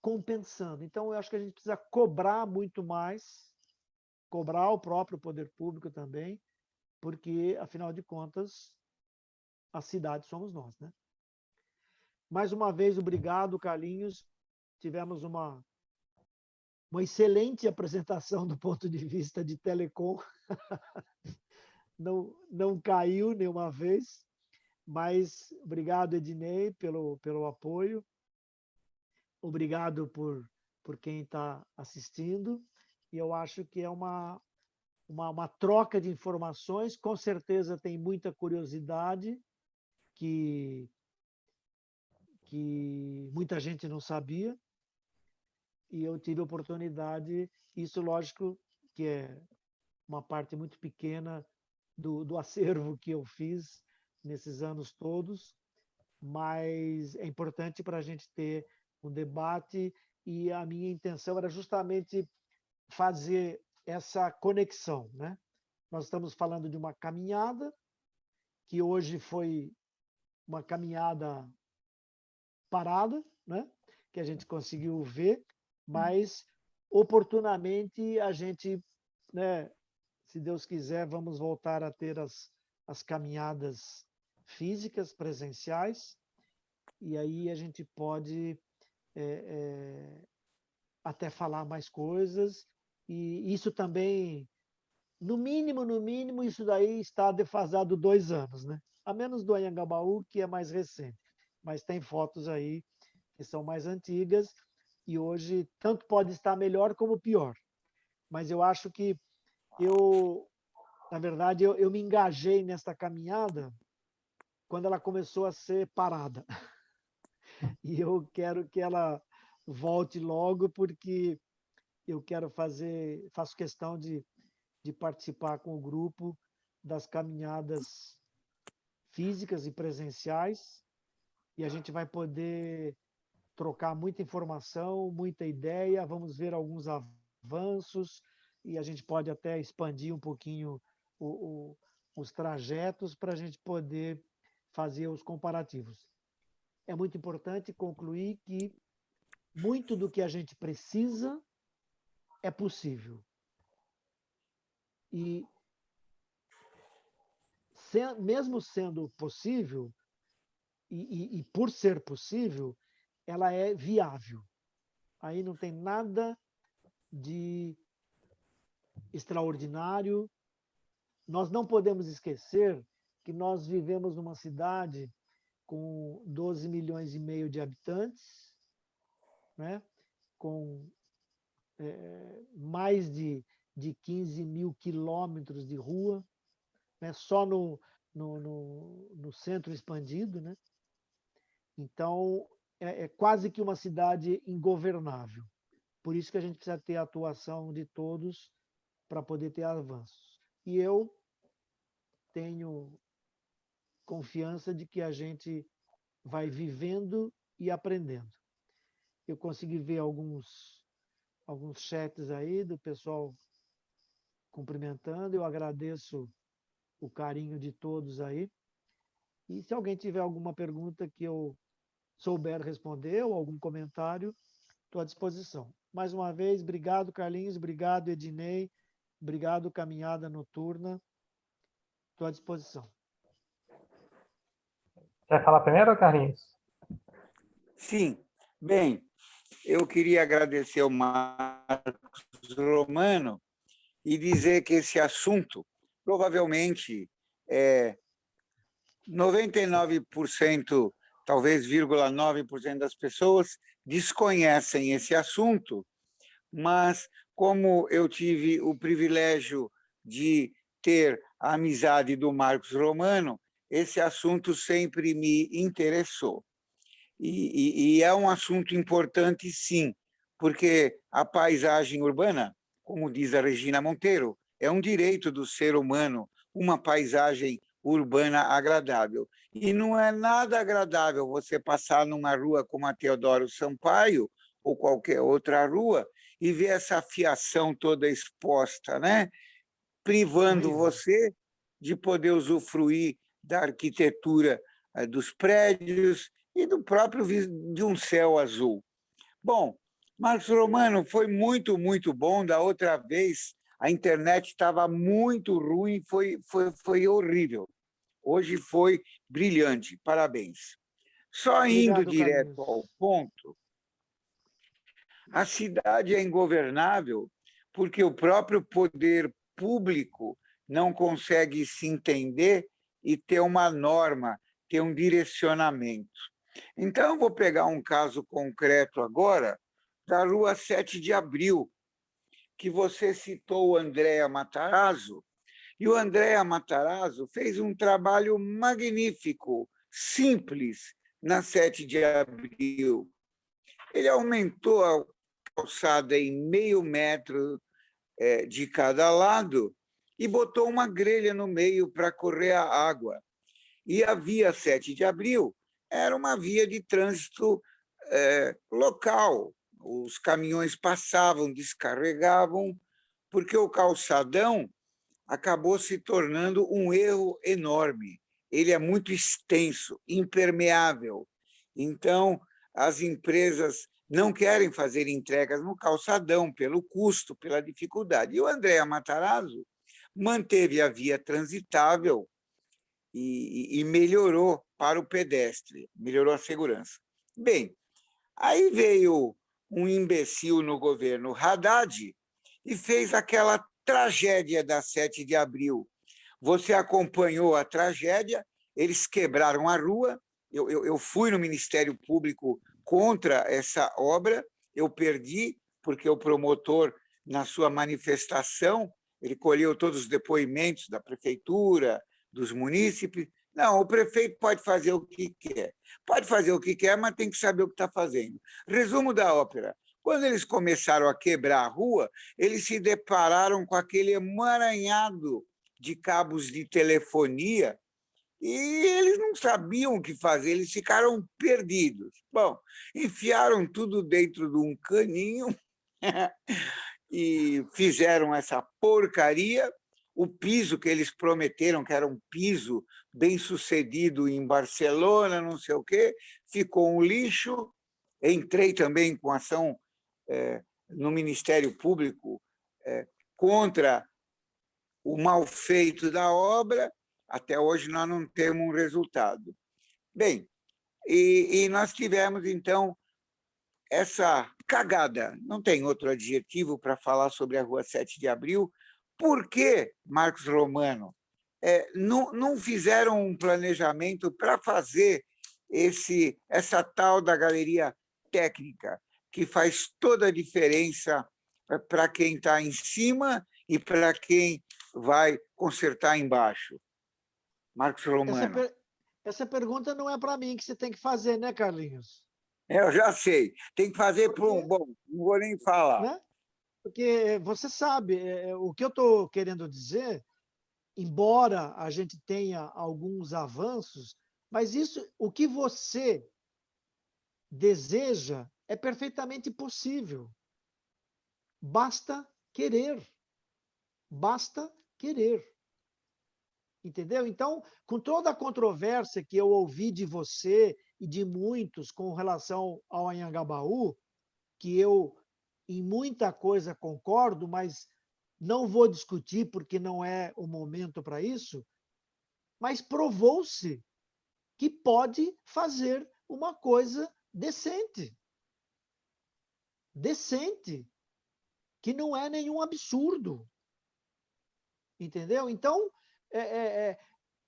compensando. Então, eu acho que a gente precisa cobrar muito mais, cobrar o próprio poder público também, porque, afinal de contas, a cidade somos nós, né? Mais uma vez, obrigado, Carlinhos. Tivemos uma excelente apresentação do ponto de vista de telecom. Não caiu nenhuma vez, mas obrigado, Ednei, pelo apoio. Obrigado por quem está assistindo. E eu acho que é uma troca de informações. Com certeza tem muita curiosidade que muita gente não sabia. E eu tive a oportunidade, isso lógico que é uma parte muito pequena do acervo que eu fiz nesses anos todos, mas é importante para a gente ter um debate e a minha intenção era justamente fazer essa conexão, né? Nós estamos falando de uma caminhada que hoje foi uma caminhada parada, né? Que a gente conseguiu ver, mas oportunamente a gente, né, se Deus quiser, vamos voltar a ter as caminhadas físicas, presenciais, e aí a gente pode até falar mais coisas, e isso também, no mínimo, isso daí está defasado 2 anos, né? A menos do Anhangabaú, que é mais recente, mas tem fotos aí que são mais antigas, e hoje tanto pode estar melhor como pior. Mas eu acho que na verdade, eu me engajei nesta caminhada quando ela começou a ser parada. E eu quero que ela volte logo, porque eu faço questão de participar com o grupo das caminhadas físicas e presenciais, e a gente vai poder trocar muita informação, muita ideia, vamos ver alguns avanços, e a gente pode até expandir um pouquinho os trajetos para a gente poder fazer os comparativos. É muito importante concluir que muito do que a gente precisa é possível. E, mesmo sendo possível, e por ser possível, ela é viável. Aí não tem nada de extraordinário. Nós não podemos esquecer que nós vivemos numa cidade com 12 milhões e meio de habitantes, né? Com mais de 15 mil quilômetros de rua, né? Só no centro expandido, né? Então, é quase que uma cidade ingovernável. Por isso que a gente precisa ter a atuação de todos para poder ter avanços. E eu tenho confiança de que a gente vai vivendo e aprendendo. Eu consegui ver alguns chats aí do pessoal cumprimentando, eu agradeço o carinho de todos aí. E se alguém tiver alguma pergunta que eu souber responder ou algum comentário, estou à disposição. Mais uma vez, obrigado, Carlinhos, obrigado, Ednei, obrigado, Caminhada Noturna, estou à disposição. Quer falar primeiro, Carlinhos? Sim. Bem, eu queria agradecer ao Marcos Romano e dizer que esse assunto, provavelmente, 99%, talvez 0,9% das pessoas desconhecem esse assunto, mas como eu tive o privilégio de ter a amizade do Marcos Romano, esse assunto sempre me interessou. E é um assunto importante, sim, porque a paisagem urbana, como diz a Regina Monteiro, é um direito do ser humano, uma paisagem urbana agradável. E não é nada agradável você passar numa rua como a Teodoro Sampaio, ou qualquer outra rua, e ver essa fiação toda exposta, né? Privando Horrível. você de poder usufruir da arquitetura dos prédios e do próprio de um céu azul. Bom, Marcos Romano, foi muito, muito bom. Da outra vez, a internet estava muito ruim, foi horrível. Hoje foi brilhante, parabéns. Só indo Obrigado, direto Carlinhos. ao ponto, a cidade é ingovernável porque o próprio poder público não consegue se entender e ter uma norma, ter um direcionamento. Então, eu vou pegar um caso concreto agora, da Rua 7 de Abril, que você citou o Andréa Matarazzo, e o Andréa Matarazzo fez um trabalho magnífico, simples, na 7 de Abril. Ele aumentou a calçada em meio metro de cada lado e botou uma grelha no meio para correr a água. E a via 7 de Abril era uma via de trânsito local. Os caminhões passavam, descarregavam, porque o calçadão acabou se tornando um erro enorme. Ele é muito extenso, impermeável. Então, as empresas não querem fazer entregas no calçadão pelo custo, pela dificuldade. E o Andréa Matarazzo manteve a via transitável e melhorou para o pedestre, melhorou a segurança. Bem, aí veio um imbecil no governo Haddad e fez aquela tragédia da 7 de abril. Você acompanhou a tragédia, eles quebraram a rua, eu fui no Ministério Público contra essa obra, eu perdi, porque o promotor, na sua manifestação, ele colheu todos os depoimentos da prefeitura, dos munícipes. Não, o prefeito pode fazer o que quer. Pode fazer o que quer, mas tem que saber o que está fazendo. Resumo da ópera. Quando eles começaram a quebrar a rua, eles se depararam com aquele emaranhado de cabos de telefonia e eles não sabiam o que fazer, eles ficaram perdidos. Bom, enfiaram tudo dentro de um caninho e fizeram essa porcaria. O piso que eles prometeram, que era um piso bem sucedido em Barcelona, não sei o quê, ficou um lixo. Entrei também com ação no Ministério Público contra o mal feito da obra. Até hoje nós não temos um resultado. Bem, e nós tivemos, então, essa cagada, não tem outro adjetivo para falar sobre a Rua 7 de Abril. Por que, Marcos Romano, não fizeram um planejamento para fazer essa tal da galeria técnica, que faz toda a diferença para quem está em cima e para quem vai consertar embaixo? Marcos Romano. Essa pergunta não é para mim que você tem que fazer, né, Carlinhos? Eu já sei. Tem que fazer para um... Bom, não vou nem falar. Né? Porque você sabe, o que eu estou querendo dizer, embora a gente tenha alguns avanços, mas isso, o que você deseja é perfeitamente possível. Basta querer. Basta querer. Entendeu? Então, com toda a controvérsia que eu ouvi de você e de muitos com relação ao Anhangabaú, que eu em muita coisa concordo, mas não vou discutir porque não é o momento para isso, mas provou-se que pode fazer uma coisa decente. Decente, que não é nenhum absurdo. Entendeu? Então,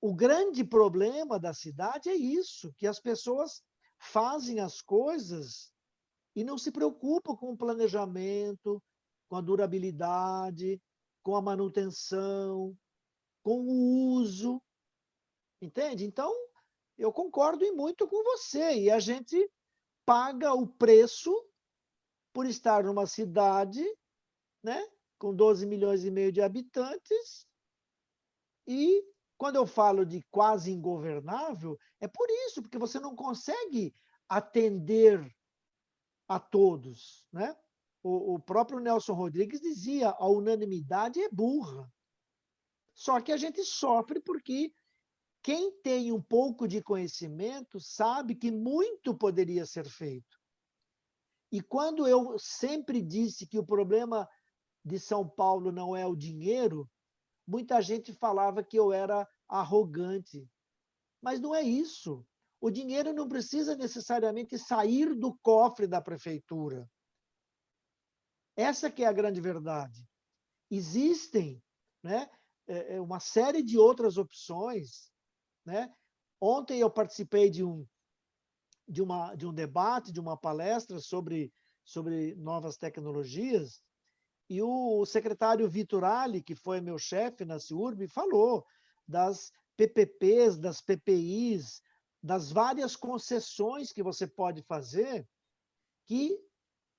o grande problema da cidade é isso, que as pessoas fazem as coisas e não se preocupam com o planejamento, com a durabilidade, com a manutenção, com o uso, entende? Então, eu concordo em muito com você, e a gente paga o preço por estar numa cidade, né, com 12 milhões e meio de habitantes, e quando eu falo de quase ingovernável, é por isso, porque você não consegue atender a todos, né? O próprio Nelson Rodrigues dizia, a unanimidade é burra. Só que a gente sofre porque quem tem um pouco de conhecimento sabe que muito poderia ser feito. E quando eu sempre disse que o problema de São Paulo não é o dinheiro, muita gente falava que eu era arrogante. Mas não é isso. O dinheiro não precisa necessariamente sair do cofre da prefeitura. Essa que é a grande verdade. Existem, né, uma série de outras opções, né? Ontem eu participei de um debate, de uma palestra sobre novas tecnologias, e o secretário Vitorali, que foi meu chefe na CIURB, falou das PPPs, das PPIs, das várias concessões que você pode fazer, que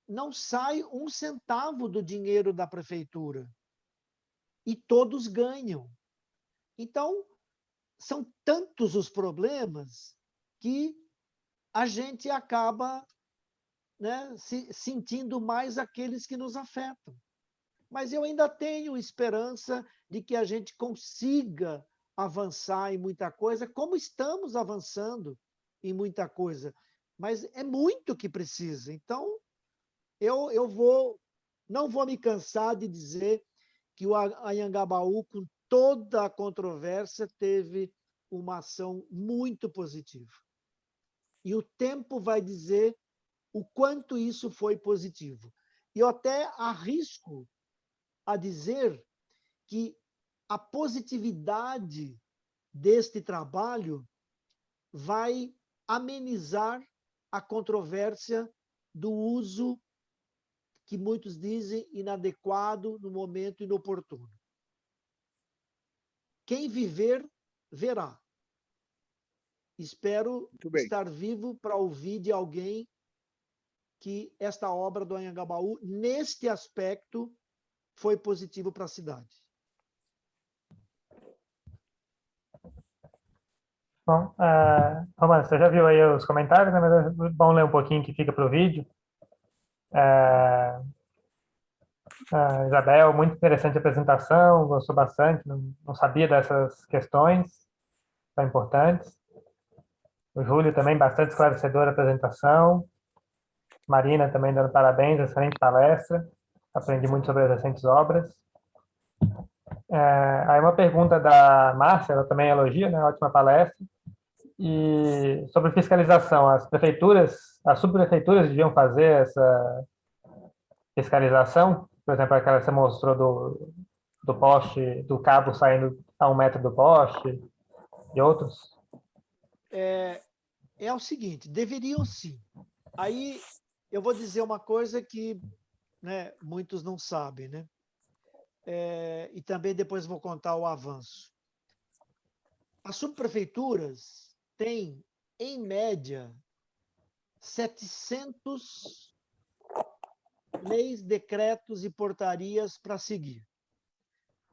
não sai um centavo do dinheiro da prefeitura. E todos ganham. Então, são tantos os problemas que a gente acaba, né, sentindo mais aqueles que nos afetam. Mas eu ainda tenho esperança de que a gente consiga avançar em muita coisa, como estamos avançando em muita coisa. Mas é muito que precisa. Então, eu não vou me cansar de dizer que o Anhangabaú, com toda a controvérsia, teve uma ação muito positiva. E o tempo vai dizer o quanto isso foi positivo. E eu até arrisco a dizer que a positividade deste trabalho vai amenizar a controvérsia do uso que muitos dizem inadequado no momento inoportuno. Quem viver, verá. Espero estar vivo para ouvir de alguém que esta obra do Anhangabaú, neste aspecto, foi positivo para a cidade. Bom, Romano, você já viu aí os comentários, né? Mas é bom ler um pouquinho que fica para o vídeo. Isabel, muito interessante a apresentação, gostou bastante, não sabia dessas questões tão importantes. O Júlio também, bastante esclarecedora a apresentação. Marina também dando parabéns, excelente palestra. Aprendi muito sobre as recentes obras. Aí uma pergunta da Márcia, ela também elogia, né? Ótima palestra. E sobre fiscalização, as subprefeituras deviam fazer essa fiscalização? Por exemplo, aquela que você mostrou do poste, do cabo saindo a 1 metro do poste e outros? É o seguinte, deveriam sim. Aí eu vou dizer uma coisa que, né, muitos não sabem, né? E também depois vou contar o avanço. As subprefeituras têm, em média, 700 leis, decretos e portarias para seguir.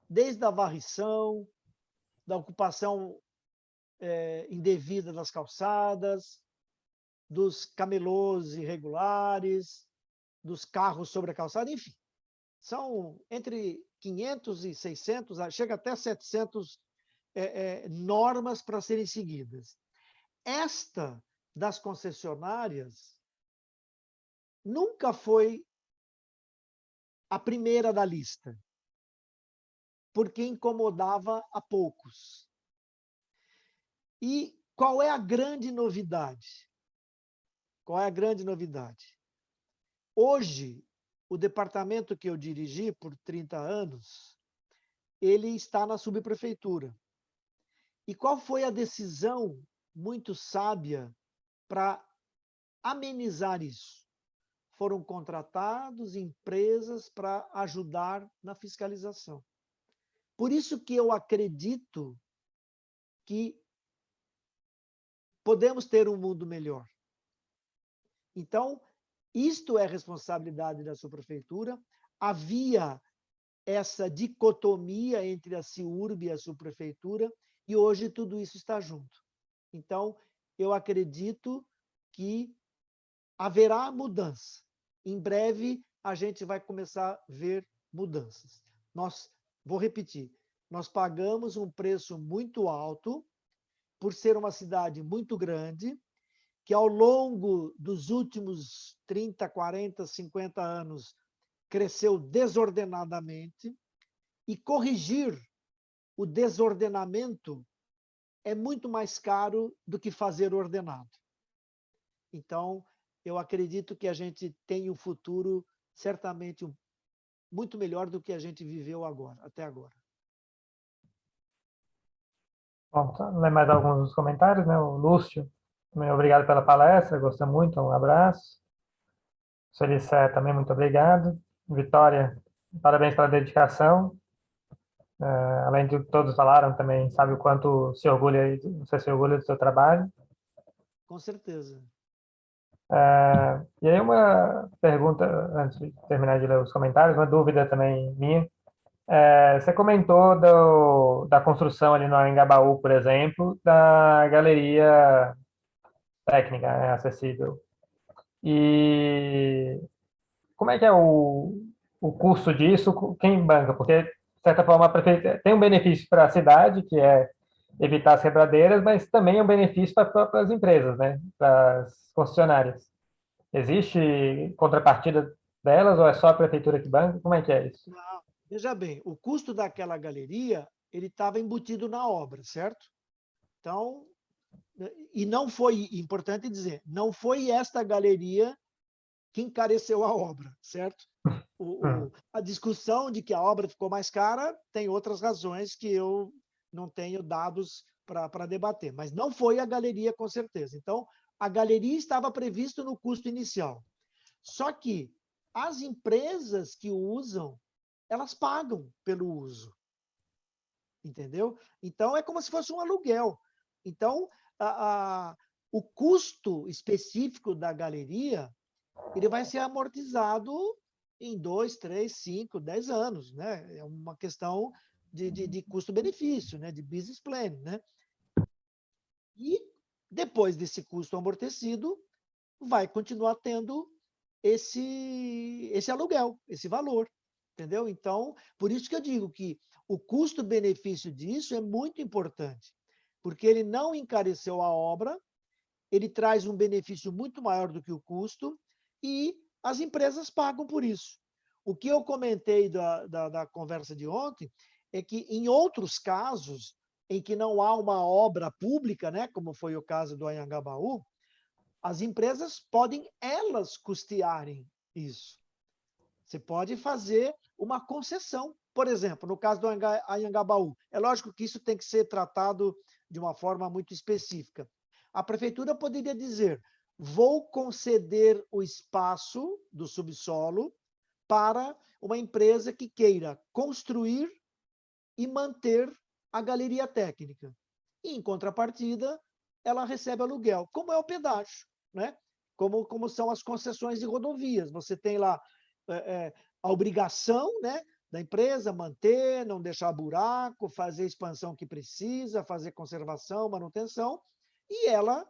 Desde a varrição, da ocupação indevida das calçadas, dos camelôs irregulares, dos carros sobre a calçada, enfim. São entre 500 e 600, chega até 700 normas para serem seguidas. Esta das concessionárias nunca foi a primeira da lista, porque incomodava a poucos. E qual é a grande novidade? Qual é a grande novidade? Hoje, o departamento que eu dirigi por 30 anos, ele está na subprefeitura. E qual foi a decisão muito sábia para amenizar isso? Foram contratados empresas para ajudar na fiscalização. Por isso que eu acredito que podemos ter um mundo melhor. Então, isto é responsabilidade da subprefeitura. Havia essa dicotomia entre a CIURB e a subprefeitura, e hoje tudo isso está junto. Então, eu acredito que haverá mudança. Em breve, a gente vai começar a ver mudanças. Vou repetir, nós pagamos um preço muito alto por ser uma cidade muito grande, que ao longo dos últimos 30, 40, 50 anos cresceu desordenadamente, e corrigir o desordenamento é muito mais caro do que fazer ordenado. Então, eu acredito que a gente tem um futuro certamente muito melhor do que a gente viveu até agora. Bom, só ler mais alguns dos comentários, né? O Lúcio, também obrigado pela palestra, gostei muito, um abraço. Solicé também, muito obrigado. Vitória, parabéns pela dedicação. Além de todos falaram, também sabe o quanto você se orgulha do seu trabalho. Com certeza. E aí uma pergunta, antes de terminar de ler os comentários, uma dúvida também minha. Você comentou da construção ali no Anhangabaú, por exemplo, da galeria técnica, né, acessível. E como é que é o custo disso? Quem banca? Porque, de certa forma, a prefeitura tem um benefício para a cidade, que é evitar as quebradeiras, mas também é um benefício para as empresas, né? Para as concessionárias. Existe contrapartida delas ou é só a prefeitura que banca? Como é que é isso? Não, veja bem, o custo daquela galeria ele estava embutido na obra, certo? Então, e não foi, importante dizer, não foi esta galeria que encareceu a obra, certo? A discussão de que a obra ficou mais cara tem outras razões que eu não tenho dados para debater, mas não foi a galeria, com certeza. Então, a galeria estava previsto no custo inicial. Só que as empresas que o usam, elas pagam pelo uso. Entendeu? Então, é como se fosse um aluguel. Então, o custo específico da galeria ele vai ser amortizado em 2, 3, 5, 10 anos. Né? É uma questão de custo-benefício, né? De business plan. Né? E depois desse custo amortecido, vai continuar tendo esse aluguel, esse valor. Entendeu? Então, por isso que eu digo que o custo-benefício disso é muito importante, porque ele não encareceu a obra, ele traz um benefício muito maior do que o custo e as empresas pagam por isso. O que eu comentei da conversa de ontem é que, em outros casos, em que não há uma obra pública, né, como foi o caso do Anhangabaú, as empresas podem elas custearem isso. Você pode fazer uma concessão. Por exemplo, no caso do Anhangabaú, é lógico que isso tem que ser tratado de uma forma muito específica. A prefeitura poderia dizer: vou conceder o espaço do subsolo para uma empresa que queira construir e manter a galeria técnica. E, em contrapartida, ela recebe aluguel, como é o pedágio, né? Como são as concessões de rodovias. Você tem lá a obrigação, né, da empresa manter, não deixar buraco, fazer a expansão que precisa, fazer conservação, manutenção, e ela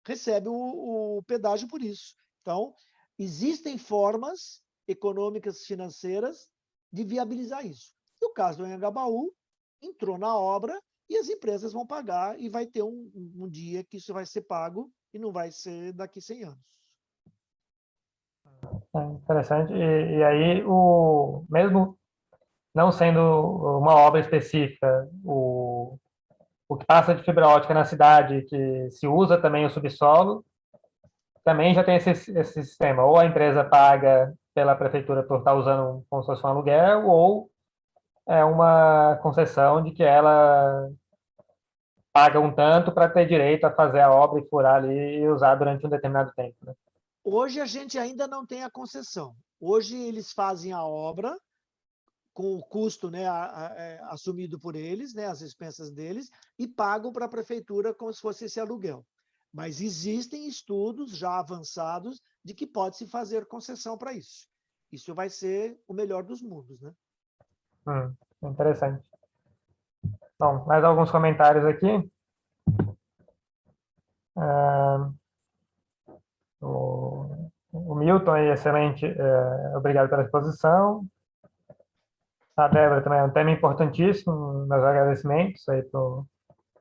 recebe o pedágio por isso. Então, existem formas econômicas, financeiras, de viabilizar isso. E o caso do Anhangabaú entrou na obra e as empresas vão pagar e vai ter um dia que isso vai ser pago e não vai ser daqui 100 anos. Interessante. E aí, mesmo não sendo uma obra específica, o que passa de fibra ótica na cidade, que se usa também o subsolo, também já tem esse sistema. Ou a empresa paga pela prefeitura por estar usando como se fosse um aluguel, ou é uma concessão de que ela paga um tanto para ter direito a fazer a obra e furar ali e usar durante um determinado tempo. Né? Hoje a gente ainda não tem a concessão. Hoje eles fazem a obra com o custo, né, assumido por eles, né, as expensas deles, e pagam para a prefeitura como se fosse esse aluguel. Mas existem estudos já avançados de que pode-se fazer concessão para isso. Isso vai ser o melhor dos mundos. Né? Interessante. Bom, mais alguns comentários aqui. Ah, o Milton é excelente, obrigado pela exposição. A Débora também é um tema importantíssimo, meus agradecimentos aí para o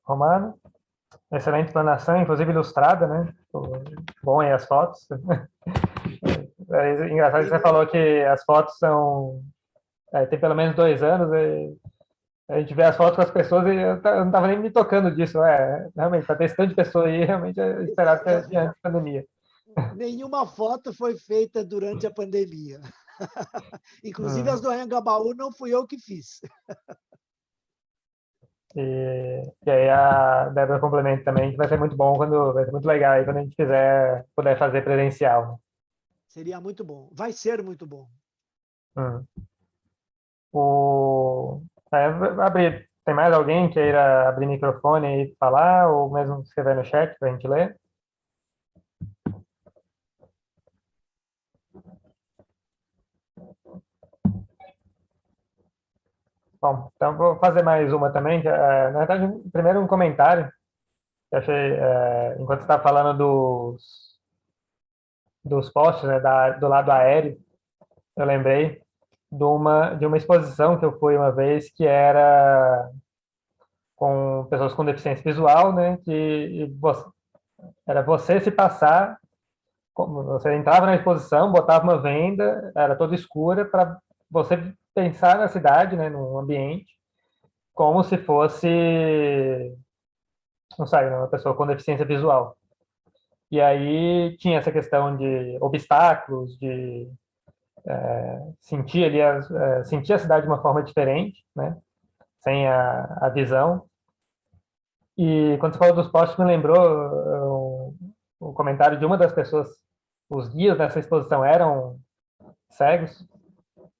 Romano. Excelente explanação, inclusive ilustrada, né? Bom aí as fotos. É engraçado que você falou que as fotos são... tem pelo menos 2 anos, e a gente vê as fotos com as pessoas e eu não estava nem me tocando disso. Realmente, para ter esse tanto de pessoa aí, realmente é esperado que seja antes da pandemia. Nenhuma foto foi feita durante a pandemia. Inclusive as do Anhangabaú não fui eu que fiz. E aí a Débora complementa também que vai ser muito bom vai ser muito legal aí quando a gente puder fazer presencial. Seria muito bom. Vai ser muito bom. Hum. Abrir. Tem mais alguém que queira abrir microfone e falar, ou mesmo escrever no chat para a gente ler? Bom, então vou fazer mais uma também. Na verdade, primeiro um comentário que eu achei, enquanto você estava falando dos postes, né, do lado aéreo, eu lembrei de uma exposição que eu fui uma vez que era com pessoas com deficiência visual, né, era você se passar, você entrava na exposição, botava uma venda, era toda escura, para você pensar na cidade, né, no ambiente, como se fosse, não sei, uma pessoa com deficiência visual. E aí tinha essa questão de obstáculos, de sentir ali, sentir a cidade de uma forma diferente, né, sem a visão. E quando você falou dos postes, me lembrou o comentário de uma das pessoas. Os guias dessa exposição eram cegos,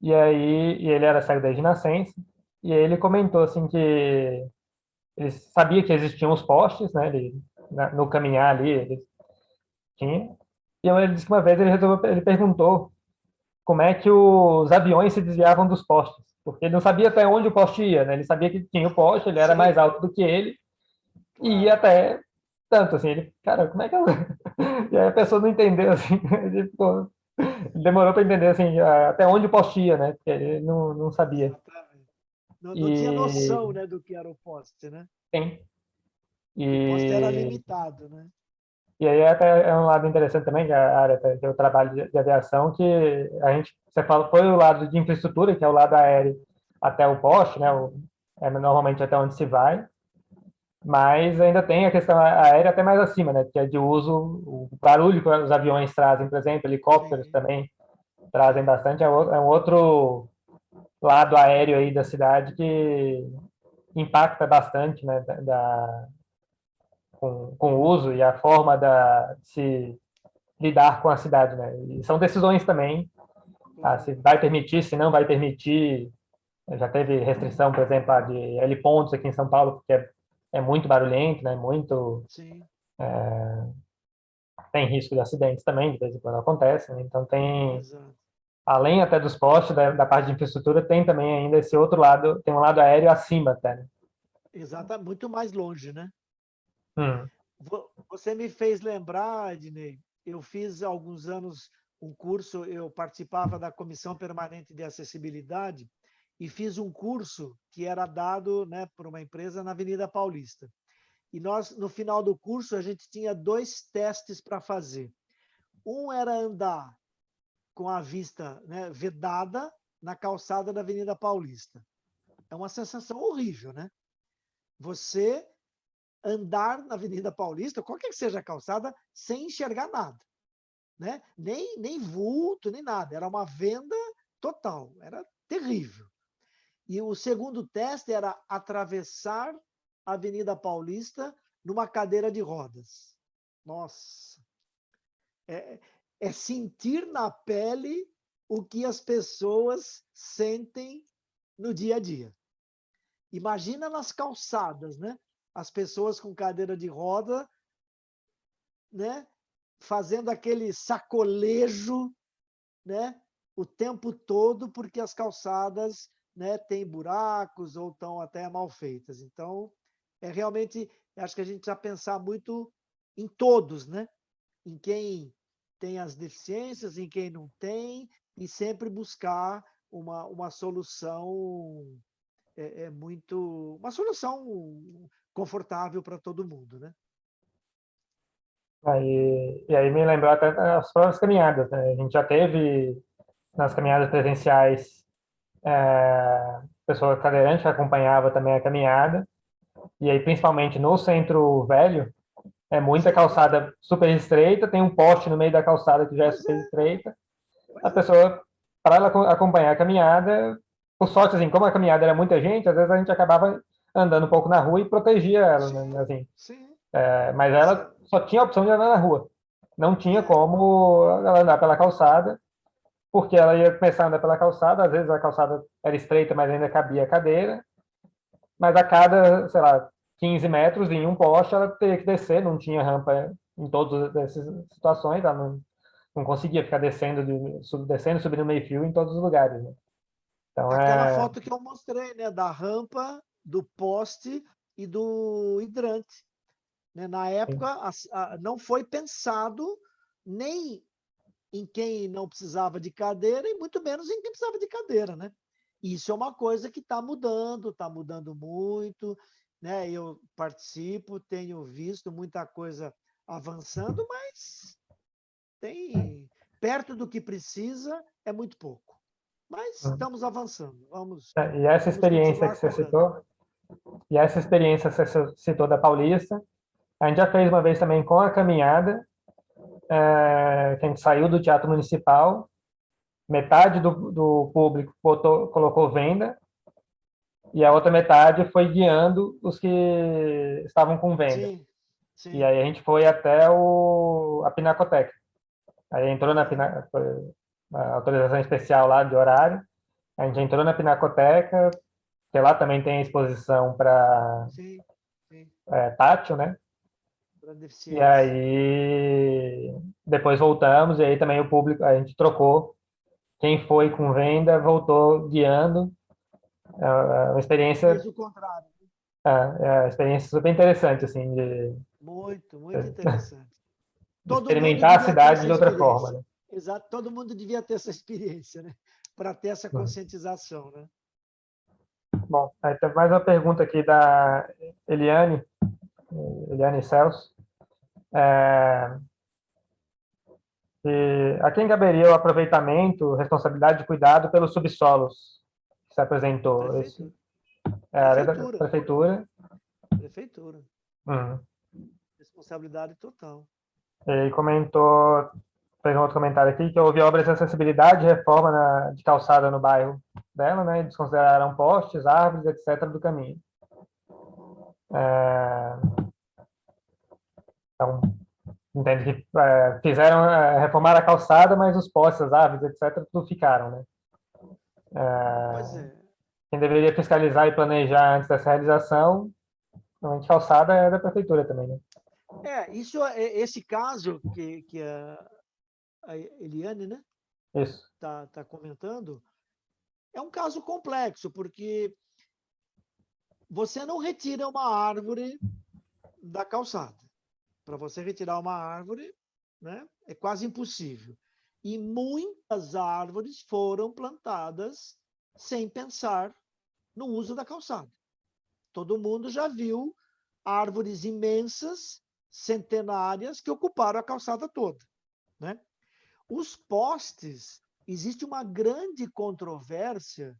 e ele era cego desde nascença, e aí ele comentou assim que ele sabia que existiam os postes, né? No caminhar ali, ele tinha. E ele disse que uma vez ele perguntou como é que os aviões se desviavam dos postes, porque ele não sabia até onde o poste ia, né? Ele sabia que tinha o poste, ele era mais Sim, alto do que ele, e ia claro. até tanto, assim, cara, como é que eu... E aí a pessoa não entendeu, assim, ele demorou para entender, assim, até onde o poste ia, né? Porque ele não sabia. Exatamente. Não tinha E noção, né, do que era o poste, né? tem. Que o poste era E, limitado, né? e aí até é um lado interessante também, que é a área que eu trabalho de aviação, que você fala, foi o lado de infraestrutura, que é o lado aéreo até o poste, né? Normalmente até onde se vai, mas ainda tem a questão aérea até mais acima, né? Que é de uso, o barulho que os aviões trazem, por exemplo, helicópteros Sim, também trazem sim. bastante, é um outro lado aéreo aí da cidade que impacta bastante, né? Com o uso e a forma de se lidar com a cidade, né? E são decisões também, se Claro. vai permitir, se não vai permitir. Já teve restrição, por exemplo, de helipontos aqui em São Paulo, porque é muito barulhento, né? Sim, Tem risco de acidentes também, de vez em quando acontece, né? Então exato. além até dos postes, da parte de infraestrutura, tem também ainda esse outro lado, tem um lado aéreo acima até, né? Exato, muito mais longe, né? Hum, Você me fez lembrar, Ednei, eu fiz há alguns anos um curso, eu participava da Comissão Permanente de Acessibilidade e fiz um curso que era dado, né, por uma empresa na Avenida Paulista. E nós, no final do curso, a gente tinha 2 testes para fazer. Um era andar com a vista, né, vedada na calçada da Avenida Paulista. É uma sensação horrível, né? Você andar na Avenida Paulista, qualquer que seja a calçada, sem enxergar nada, né? Nem vulto, nem nada. Era uma venda total, era terrível. E o segundo teste era atravessar a Avenida Paulista numa cadeira de rodas. Nossa, é sentir na pele o que as pessoas sentem no dia a dia. Imagina nas calçadas, né? As pessoas com cadeira de roda, né? Fazendo aquele sacolejo, né? O tempo todo, porque as calçadas né, têm buracos ou estão até mal feitas. Então, realmente, acho que a gente precisa pensar muito em todos, né? Em quem tem as deficiências, em quem não tem, e sempre buscar uma solução uma solução confortável para todo mundo, né? E aí me lembrou até as próprias caminhadas, né? A gente já teve nas caminhadas presenciais pessoa cadeirante que acompanhava também a caminhada, e aí principalmente no centro velho, é muita Sim, calçada super estreita, tem um poste no meio da calçada que já é pois super é, estreita, a pois é. pessoa, para ela acompanhar a caminhada, por sorte, assim, como a caminhada era muita gente, às vezes a gente acabava andando um pouco na rua e protegia ela, Sim, né? Assim, sim. mas ela Essa, só tinha a opção de andar na rua. Não tinha é, como ela andar pela calçada, porque ela ia começar a andar pela calçada, às vezes a calçada era estreita, mas ainda cabia a cadeira, mas a cada, sei lá, 15 metros em um poste ela teria que descer, não tinha rampa em todas essas situações, ela não conseguia ficar descendo, subindo meio-fio em todos os lugares, né? Então aquela foto que eu mostrei, né, da rampa, do poste e do hidrante. Né? Na época, não foi pensado nem em quem não precisava de cadeira e muito menos em quem precisava de cadeira, né? Isso é uma coisa que está mudando muito, né? Eu participo, tenho visto muita coisa avançando, mas tem perto do que precisa é muito pouco. Mas estamos avançando, e essa vamos experiência que continuar você cobrando. citou, e essa experiência que você citou da Paulista, a gente já fez uma vez também com a caminhada, que a gente saiu do Teatro Municipal, metade do público colocou venda, e a outra metade foi guiando os que estavam com venda. Sim, E sim. aí a gente foi até a Pinacoteca. Aí entrou Aham, a autorização especial lá de horário, a gente entrou na Pinacoteca, que lá também tem exposição para sim, sim. tátil, né? Para E deficientes. aí depois voltamos, e aí também o público, a gente trocou. Quem foi com venda voltou guiando. É uma Fez experiência, o contrário. uma experiência super interessante, assim, Muito, muito interessante. de Todo mundo experimentar a devia ter cidade essa de outra forma, experiência. né? Exato, todo mundo devia ter essa experiência, né? Para ter essa conscientização, né? Bom, aí tem mais uma pergunta aqui da Eliane, Eliane Celso. É, a quem caberia o aproveitamento, responsabilidade e cuidado pelos subsolos que se apresentou? Isso Prefeitura. é a área da Prefeitura. prefeitura. Prefeitura. Uhum. Responsabilidade total. Ele comentou, fez um outro comentário aqui, que houve obras de acessibilidade e reforma de calçada no bairro dela, né? Desconsideraram postes, árvores, etc. do caminho. Então, entende que fizeram, reformar a calçada, mas os postes, as árvores, etc., tudo ficaram, né? Pois é. Quem deveria fiscalizar e planejar antes dessa realização, normalmente calçada é da prefeitura também, né? Esse caso que a Eliane, né, Isso. tá comentando, é um caso complexo, porque você não retira uma árvore da calçada. Para você retirar uma árvore, né, é quase impossível. E muitas árvores foram plantadas sem pensar no uso da calçada. Todo mundo já viu árvores imensas, centenárias, que ocuparam a calçada toda, né? Os postes, existe uma grande controvérsia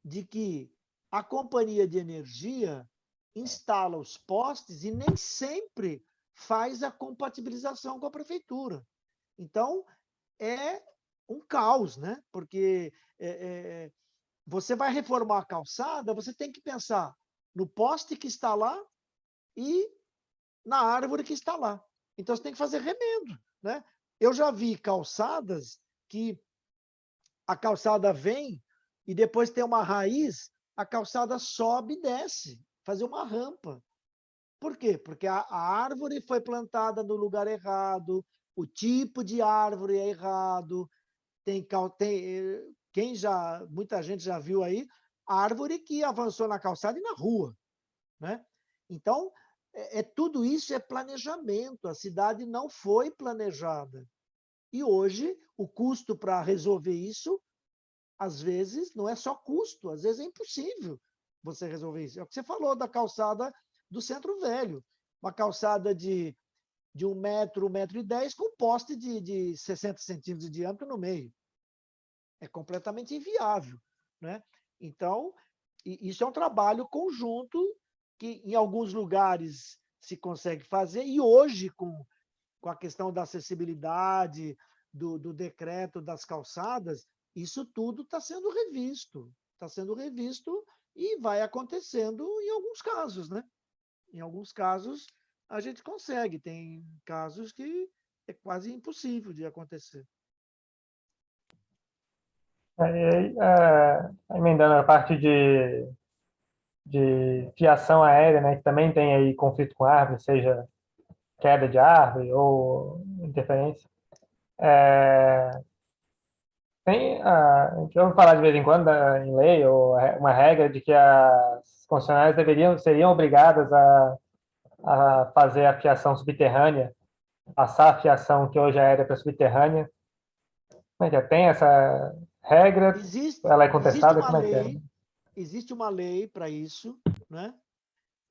de que a companhia de energia instala os postes e nem sempre faz a compatibilização com a prefeitura. Então, é um caos, né? Porque você vai reformar a calçada, você tem que pensar no poste que está lá e na árvore que está lá. Então, você tem que fazer remendo, né? Eu já vi calçadas que a calçada vem e depois tem uma raiz, a calçada sobe e desce, fazer uma rampa. Por quê? Porque a árvore foi plantada no lugar errado, o tipo de árvore é errado, muita gente já viu aí, árvore que avançou na calçada e na rua, né? Então, tudo isso é planejamento. A cidade não foi planejada. E hoje, o custo para resolver isso, às vezes, não é só custo, às vezes é impossível você resolver isso. É o que você falou da calçada do Centro Velho. Uma calçada de 1 metro e 10 com poste de 60 centímetros de diâmetro no meio. É completamente inviável, né? Então, isso é um trabalho conjunto que em alguns lugares se consegue fazer, e hoje, com a questão da acessibilidade, do decreto das calçadas, isso tudo está sendo revisto e vai acontecendo em alguns casos, né? Em alguns casos a gente consegue, tem casos que é quase impossível de acontecer. Aí, emendando a parte de fiação aérea, né, que também tem aí conflito com árvore, seja queda de árvore ou interferência. A gente ouve falar de vez em quando em lei ou uma regra de que as concessionárias seriam obrigadas a fazer a fiação subterrânea, passar a fiação que hoje é aérea para subterrânea. Como é que é? Tem essa regra? Ela é Existe contestada? uma Como é que é? lei, existe uma lei para isso, né?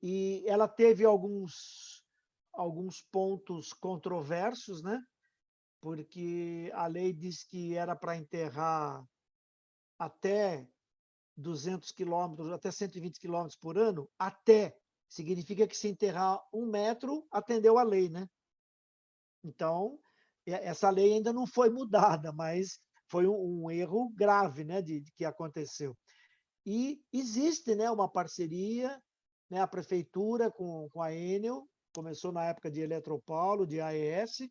E ela teve alguns pontos controversos, né? Porque a lei diz que era para enterrar até 200 quilômetros, até 120 quilômetros por ano, até significa que se enterrar 1 metro, atendeu a lei, né? Então, essa lei ainda não foi mudada, mas foi um erro grave, né, de que aconteceu. E existe, né, uma parceria, né, a prefeitura com a Enel, começou na época de Eletropaulo, de AES,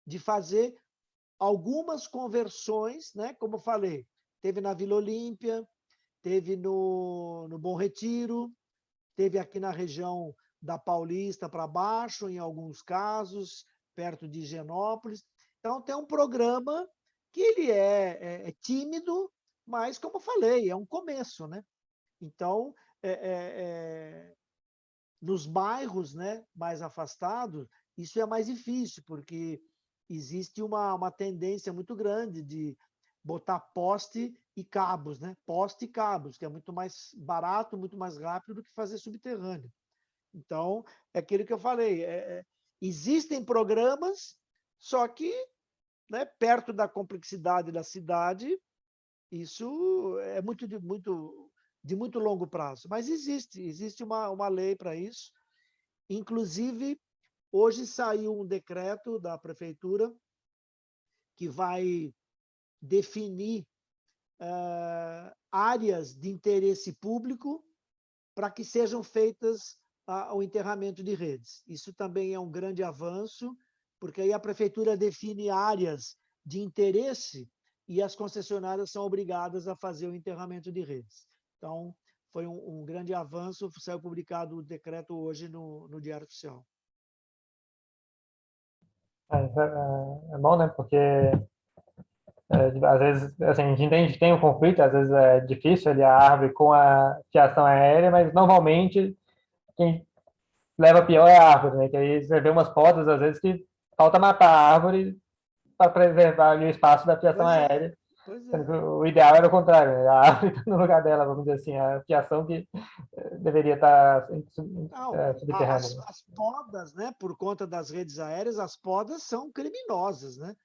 de fazer algumas conversões, né, como eu falei, teve na Vila Olímpia, teve no Bom Retiro, teve aqui na região da Paulista para baixo, em alguns casos, perto de Higienópolis. Então, tem um programa que ele é tímido, mas, como eu falei, é um começo, né? Então, nos bairros, né, mais afastados, isso é mais difícil, porque existe uma tendência muito grande de botar poste e cabos, né? Poste e cabos, que é muito mais barato, muito mais rápido do que fazer subterrâneo. Então, é aquilo que eu falei, existem programas, só que, né, perto da complexidade da cidade, isso é de muito longo prazo. Mas existe uma lei para isso. Inclusive, hoje saiu um decreto da prefeitura que vai definir áreas de interesse público para que sejam feitas o enterramento de redes. Isso também é um grande avanço, porque aí a prefeitura define áreas de interesse e as concessionárias são obrigadas a fazer o enterramento de redes. Então, foi um grande avanço, saiu publicado o decreto hoje no Diário Oficial. Isso é bom, né? Porque às vezes assim, a gente entende que tem um conflito, às vezes é difícil ali a árvore com a fiação aérea, mas normalmente quem leva pior é a árvore, né? Que aí você vê umas podas, às vezes, que falta matar a árvore para preservar ali o espaço da fiação Pois é, aérea. pois Sendo que é. o ideal era o contrário, né? A árvore está no lugar dela, vamos dizer assim, a fiação que deveria estar Não, subterrânea. as podas, né, por conta das redes aéreas, as podas são criminosas, né?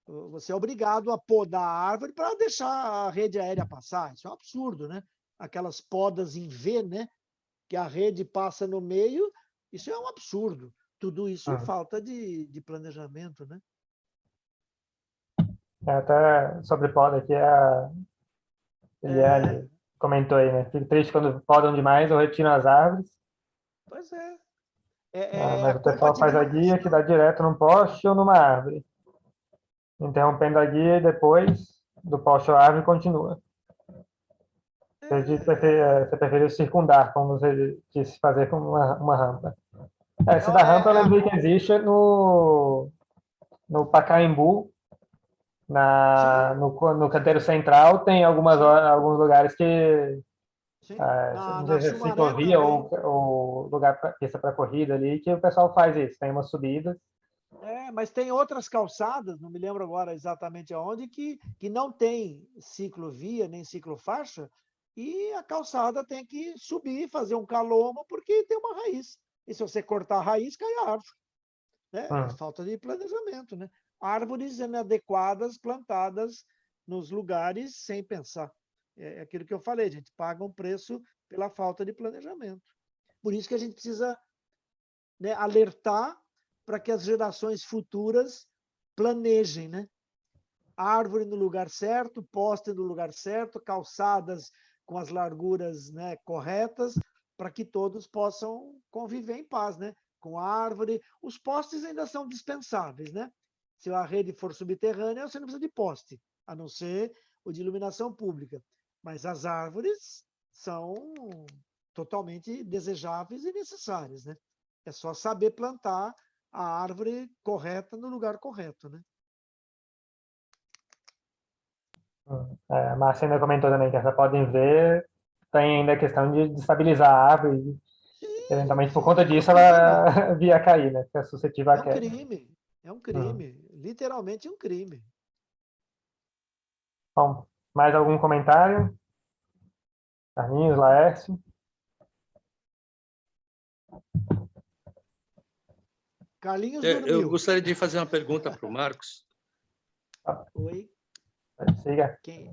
Você é obrigado a podar a árvore para deixar a rede aérea passar. Isso é um absurdo, né? Aquelas podas em V, né? Que a rede passa no meio, isso é um absurdo. Tudo isso falta de planejamento, né? Até sobre poda aqui, a É, Eliane comentou aí, né? Fico triste quando podam demais ou retiram as árvores, pois é. É mas a o pessoal faz a guia que compatibilização. dá direto num poste ou numa árvore, interrompendo a guia e depois do poste ou árvore continua. Você preferiu circundar, como você disse, fazer com uma rampa. Essa da rampa eu A lembrei que existe no Pacaembu, sim, no canteiro central, tem sim. alguns lugares que sim. Não Na sei se é Sumaré ciclovia também. ou lugar pista para corrida ali, que o pessoal faz isso. Tem uma subida. Mas tem outras calçadas, não me lembro agora exatamente aonde, que não tem ciclovia nem ciclofaixa, e a calçada tem que subir, fazer um calombo, porque tem uma raiz. E se você cortar a raiz, cai a árvore. Né? É Hum, falta de planejamento. Né? Árvores inadequadas plantadas nos lugares sem pensar. É aquilo que eu falei, a gente paga um preço pela falta de planejamento. Por isso que a gente precisa, né, alertar para que as gerações futuras planejem, né? Árvore no lugar certo, poste no lugar certo, calçadas com as larguras, né, corretas, para que todos possam conviver em paz, né? Com árvore. Os postes ainda são dispensáveis, né? Se a rede for subterrânea, você não precisa de poste, a não ser o de iluminação pública. Mas as árvores são totalmente desejáveis e necessárias, né? É só saber plantar a árvore correta no lugar correto, né? A Márcia ainda comentou também que vocês podem ver, tem ainda a questão de estabilizar a árvore. E, Sim, eventualmente, por conta sim, é um disso, crime. ela via cair, né? Fica suscetível à É um queda. crime. É um Hum. crime. Literalmente um crime. Bom, mais algum comentário? Carlinhos, Laércio? Carlinhos Eu dormiu. gostaria de fazer uma pergunta para o Marcos. Oi? Siga. Quem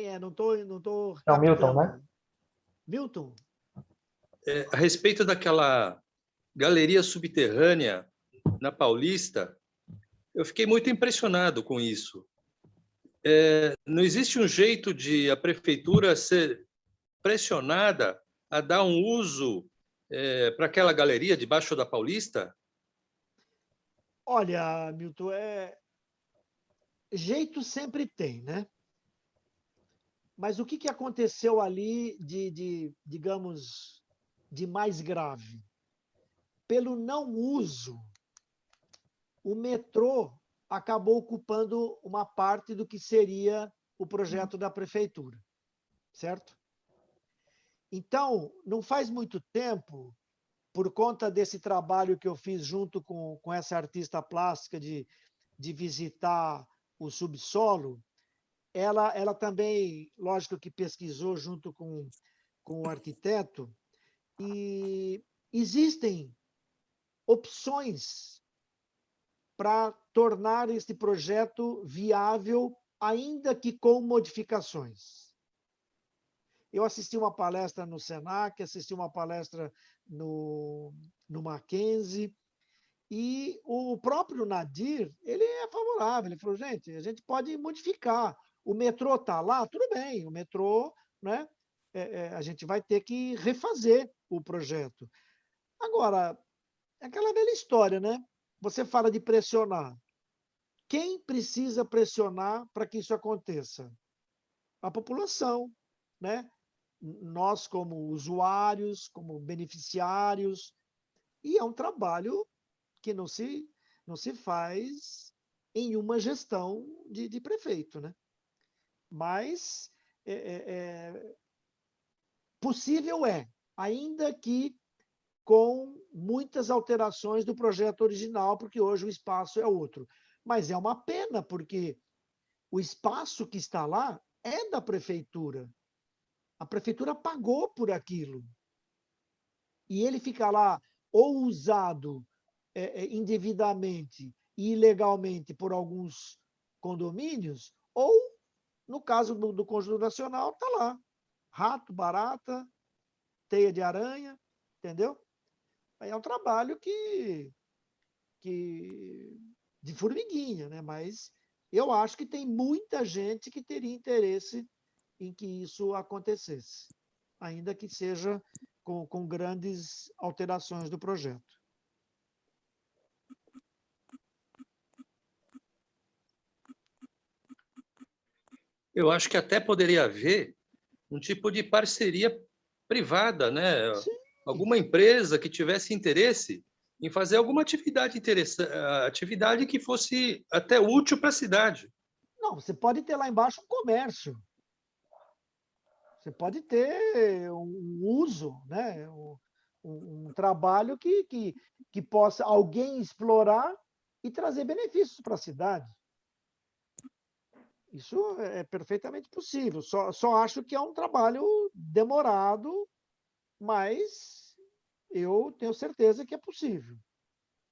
é? Não tô É o Milton, né? captando. Milton? A respeito daquela galeria subterrânea na Paulista, eu fiquei muito impressionado com isso. Não existe um jeito de a prefeitura ser pressionada a dar um uso para aquela galeria debaixo da Paulista? Olha, Milton, jeito sempre tem, né? Mas o que aconteceu ali digamos, de mais grave? Pelo não uso, o metrô acabou ocupando uma parte do que seria o projeto da prefeitura, certo? Então, não faz muito tempo, por conta desse trabalho que eu fiz junto com essa artista plástica de visitar o subsolo, ela também, lógico que pesquisou junto com o arquiteto, e existem opções para tornar este projeto viável, ainda que com modificações. Eu assisti uma palestra no Senac, assisti uma palestra no Mackenzie, e o próprio Nadir, ele é favorável. Ele falou, gente, a gente pode modificar. O metrô está lá, tudo bem, o metrô, né? A gente vai ter que refazer o projeto. Agora, é aquela velha história, né? Você fala de pressionar. Quem precisa pressionar para que isso aconteça? A população, né? Nós, como usuários, como beneficiários, e é um trabalho que não se faz em uma gestão de prefeito, né? Mas possível ainda que com muitas alterações do projeto original, porque hoje o espaço é outro. Mas é uma pena, porque o espaço que está lá é da prefeitura. A prefeitura pagou por aquilo. E ele fica lá ou usado indevidamente e ilegalmente por alguns condomínios, ou, no caso do Conjunto Nacional, está lá. Rato, barata, teia de aranha, entendeu? Aí é um trabalho de formiguinha, né? Mas eu acho que tem muita gente que teria interesse em que isso acontecesse, ainda que seja com grandes alterações do projeto. Eu acho que até poderia haver um tipo de parceria privada, né? Sim. Alguma empresa que tivesse interesse em fazer alguma atividade interessante, atividade que fosse até útil para a cidade. Não, você pode ter lá embaixo um comércio. Você pode ter um uso, né? Um trabalho que possa alguém explorar e trazer benefícios para a cidade. Isso é perfeitamente possível. Só acho que é um trabalho demorado, mas eu tenho certeza que é possível.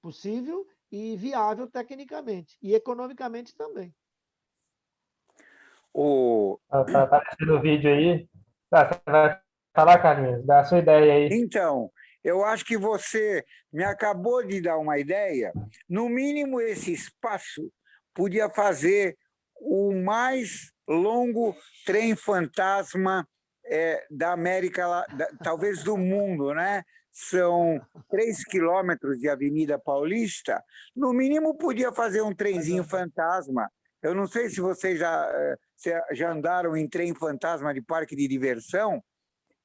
Possível e viável tecnicamente, e economicamente também. O... Tá aparecendo o vídeo aí. Tá, você vai falar, Carlinhos? Dá a sua ideia aí. Então, eu acho que você me acabou de dar uma ideia. No mínimo, esse espaço podia fazer o mais longo trem fantasma da América, talvez do mundo, né? São 3 quilômetros de Avenida Paulista. No mínimo, podia fazer um trenzinho fantasma. Eu não sei se vocês já andaram em trem fantasma de parque de diversão.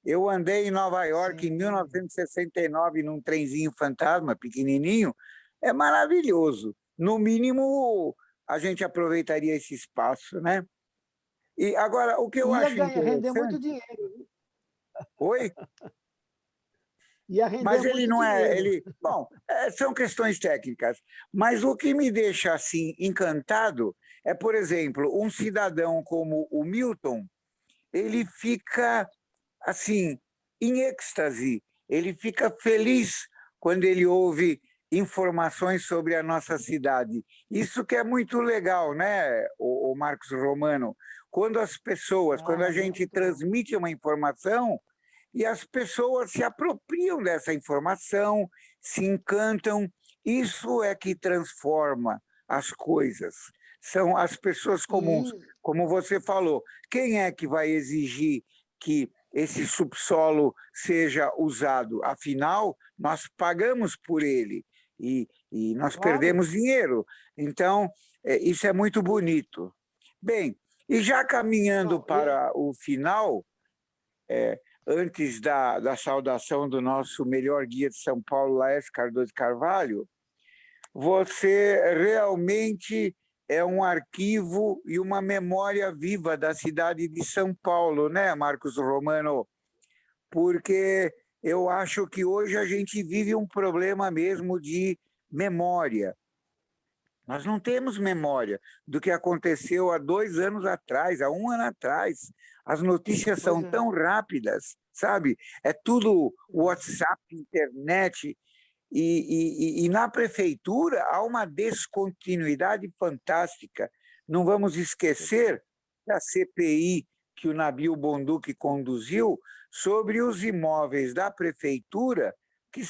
Eu andei em Nova York em Sim. 1969 num trenzinho fantasma, pequenininho. É maravilhoso. No mínimo, a gente aproveitaria esse espaço, né? E agora, o que eu Ia acho render muito interessante... dinheiro. Oi? Ia render Mas ele muito não é... dinheiro. Ele, bom, são questões técnicas. Mas o que me deixa, assim, encantado é, por exemplo, um cidadão como o Milton, ele fica assim, em êxtase. Ele fica feliz quando ele ouve informações sobre a nossa cidade. Isso que é muito legal, né, o Marcos Romano? Quando as pessoas, quando a gente Muito bom. transmite uma informação e as pessoas se apropriam dessa informação, se encantam, isso é que transforma as coisas. São as pessoas comuns, E como você falou. Quem é que vai exigir que esse subsolo seja usado? Afinal, nós pagamos por ele e nós claro, perdemos dinheiro. Então, isso é muito bonito. Bem, e já caminhando não, e, para o final, antes da saudação do nosso melhor guia de São Paulo, Laércio Cardoso de Carvalho, você realmente é um arquivo e uma memória viva da cidade de São Paulo, né, Marcos Romano? Porque eu acho que hoje a gente vive um problema mesmo de memória. Nós não temos memória do que aconteceu há 2 anos atrás, há um ano atrás. As notícias pois são é. tão rápidas, sabe? É tudo WhatsApp, internet. E na prefeitura há uma descontinuidade fantástica. Não vamos esquecer da CPI que o Nabil Bonduque conduziu sobre os imóveis da prefeitura que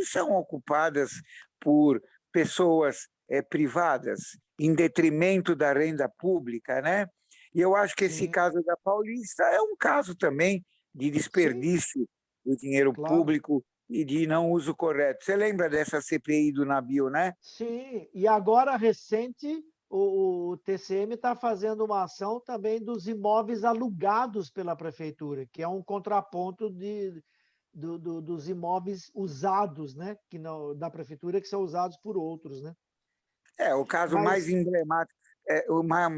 são ocupadas por pessoas privadas, em detrimento da renda pública, né? E eu acho que esse Sim, caso da Paulista é um caso também de sim, desperdício do dinheiro claro. público e de não uso correto. Você lembra dessa CPI do Nabil, né? Sim, e agora, recente, o TCM está fazendo uma ação também dos imóveis alugados pela prefeitura, que é um contraponto dos imóveis usados, né, que não, da prefeitura, que são usados por outros, né? O caso mais Mas emblemático,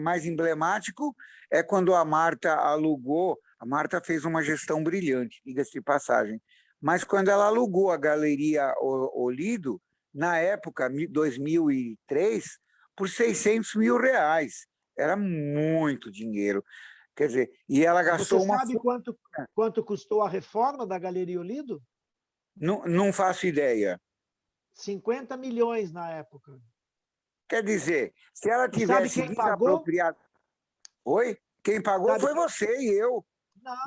mais emblemático é quando a Marta alugou. A Marta fez uma gestão brilhante, diga-se de passagem. Mas quando ela alugou a Galeria Olido, na época, 2003, por R$ 600 mil. Era muito dinheiro. Quer dizer, e ela você gastou uma sabe fortuna. quanto custou a reforma da Galeria Olido? Não, não faço ideia. 50 milhões na época. Quer dizer, se ela E sabe tivesse quem pagou? desapropriado. Oi? Quem pagou Sabe foi quem? você e eu.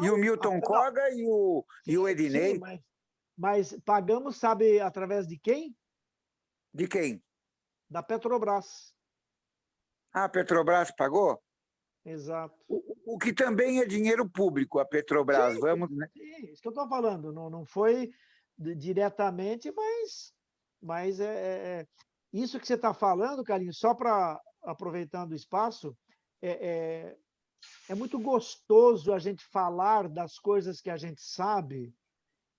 E o Não, Milton não. Koga e o Sim, sim, Ednei. mas pagamos, sabe, através de quem? De quem? Da Petrobras. A Petrobras pagou? Exato. O que também é dinheiro público, a Petrobras. Sim, Vamos, né? sim, isso que eu estou falando. Não, não foi diretamente, mas isso que você está falando, Carlinhos, só para aproveitando o espaço, é, é, é muito gostoso a gente falar das coisas que a gente sabe,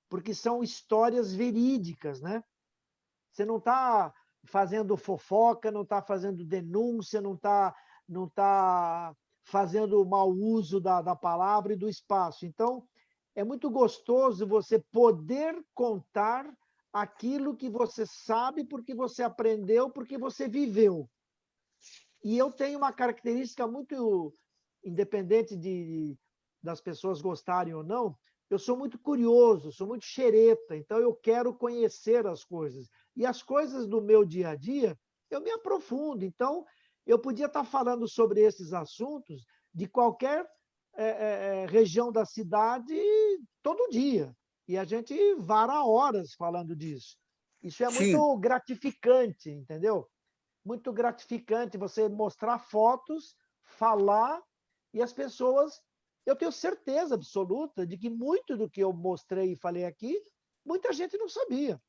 porque são histórias verídicas, né? Você não está fazendo fofoca, não está fazendo denúncia, não está fazendo mau uso da palavra e do espaço. Então, é muito gostoso você poder contar aquilo que você sabe, porque você aprendeu, porque você viveu. E eu tenho uma característica muito independente das pessoas gostarem ou não, eu sou muito curioso, sou muito xereta, então eu quero conhecer as coisas. E as coisas do meu dia a dia, eu me aprofundo. Então, eu podia estar falando sobre esses assuntos de qualquer região da cidade todo dia. E a gente vara horas falando disso. Isso é Sim. muito gratificante, entendeu? Muito gratificante você mostrar fotos, falar, e as pessoas... Eu tenho certeza absoluta de que muito do que eu mostrei e falei aqui, muita gente não sabia,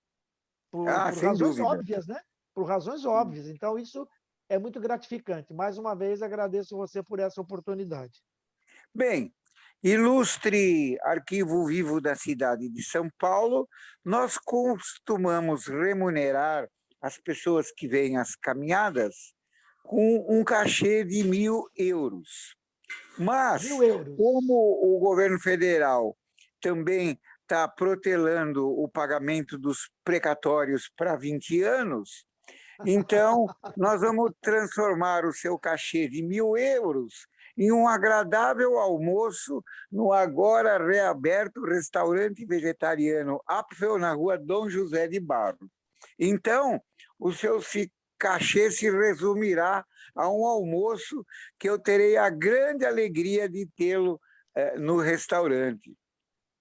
por Sem razões dúvida. óbvias, né? Por razões óbvias. Então, isso é muito gratificante. Mais uma vez, agradeço você por essa oportunidade. Bem, ilustre arquivo vivo da cidade de São Paulo, nós costumamos remunerar as pessoas que vêm às caminhadas com um cachê de 1.000 euros. Mas, 1.000 euros. como o governo federal também está protelando o pagamento dos precatórios para 20 anos, então nós vamos transformar o seu cachê de 1.000 euros em um agradável almoço no agora reaberto restaurante vegetariano Apfel, na rua Dom José de Barro. Então, o seu cachê se resumirá a um almoço que eu terei a grande alegria de tê-lo no restaurante.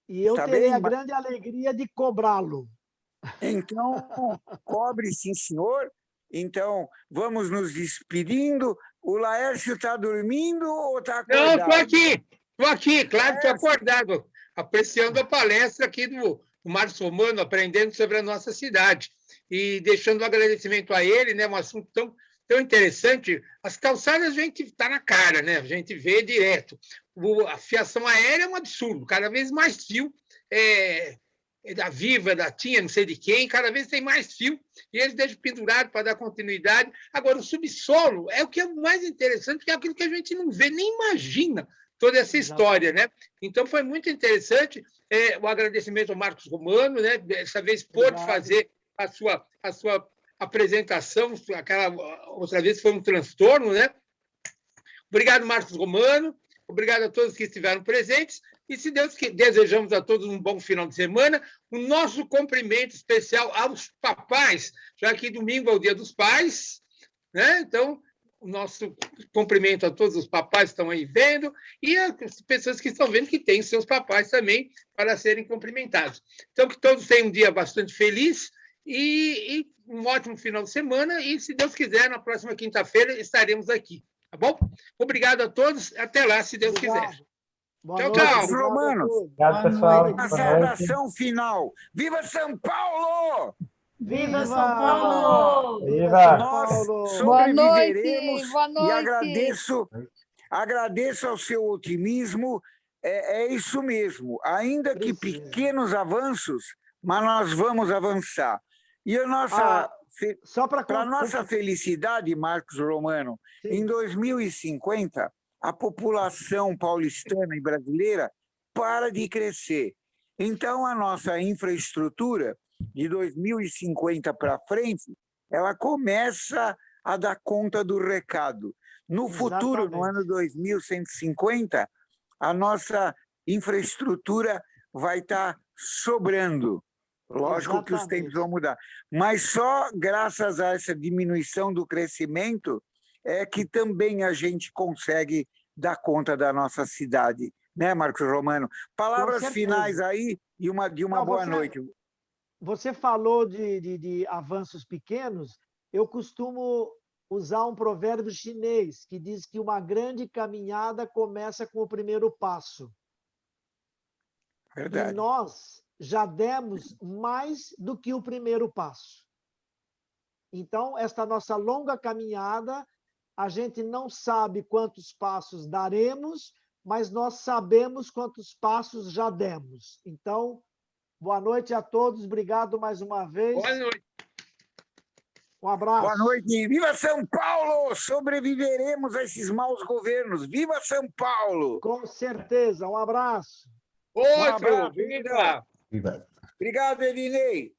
E eu Está terei bem? a grande alegria de cobrá-lo. Então, cobre, sim, senhor. Então, vamos nos despedindo. O Laércio está dormindo ou está acordado? Não, estou aqui, claro, estou acordado, apreciando a palestra aqui do Marcos Romano, aprendendo sobre a nossa cidade. E deixando um agradecimento a ele, né, um assunto tão interessante. As calçadas a gente está na cara, né? A gente vê direto. A fiação aérea é um absurdo, cada vez mais fio, da Viva, da TIM, não sei de quem, cada vez tem mais fio, e eles deixam pendurado para dar continuidade. Agora, o subsolo é o que é mais interessante, porque é aquilo que a gente não vê, nem imagina toda essa história, né? Então, foi muito interessante o agradecimento ao Marcos Romano, né? Dessa vez pôde fazer a sua apresentação, aquela outra vez foi um transtorno, né? Obrigado, Marcos Romano. Obrigado a todos que estiveram presentes. E, se Deus quiser, desejamos a todos um bom final de semana. O nosso cumprimento especial aos papais, já que domingo é o Dia dos Pais, né? Então, o nosso cumprimento a todos os papais que estão aí vendo e as pessoas que estão vendo que têm seus papais também para serem cumprimentados. Então, que todos tenham um dia bastante feliz e um ótimo final de semana. E, se Deus quiser, na próxima quinta-feira estaremos aqui. Tá bom? Obrigado a todos. Até lá, se Deus quiser. Boa Tchau, noite. tchau. Romano. Obrigado, pessoal. A Boa noite. saudação final. Viva São Paulo! Viva São Paulo! Viva! Nós Boa sobreviveremos noite, boa e noite. agradeço ao seu otimismo. É isso mesmo. Ainda que pequenos avanços, mas nós vamos avançar. E a nossa... Só para a nossa felicidade, Marcos Romano, Sim. em 2050, a população paulistana e brasileira para de crescer. Então, a nossa infraestrutura, de 2050 para frente, ela começa a dar conta do recado. No futuro, no ano 2150, a nossa infraestrutura vai estar sobrando. Lógico que os tempos vão mudar. Mas só graças a essa diminuição do crescimento é que também a gente consegue dar conta da nossa cidade. Né, Marcos Romano? Palavras finais aí de uma boa noite. Você falou de avanços pequenos. Eu costumo usar um provérbio chinês que diz que uma grande caminhada começa com o primeiro passo. Verdade. E nós já demos mais do que o primeiro passo. Então, esta nossa longa caminhada, a gente não sabe quantos passos daremos, mas nós sabemos quantos passos já demos. Então, boa noite a todos, obrigado mais uma vez. Boa noite. Um abraço. Boa noite. Viva São Paulo! Sobreviveremos a esses maus governos. Viva São Paulo! Com certeza. Um abraço. Outro, abraço, viva! Viva. Obrigado, Elinei.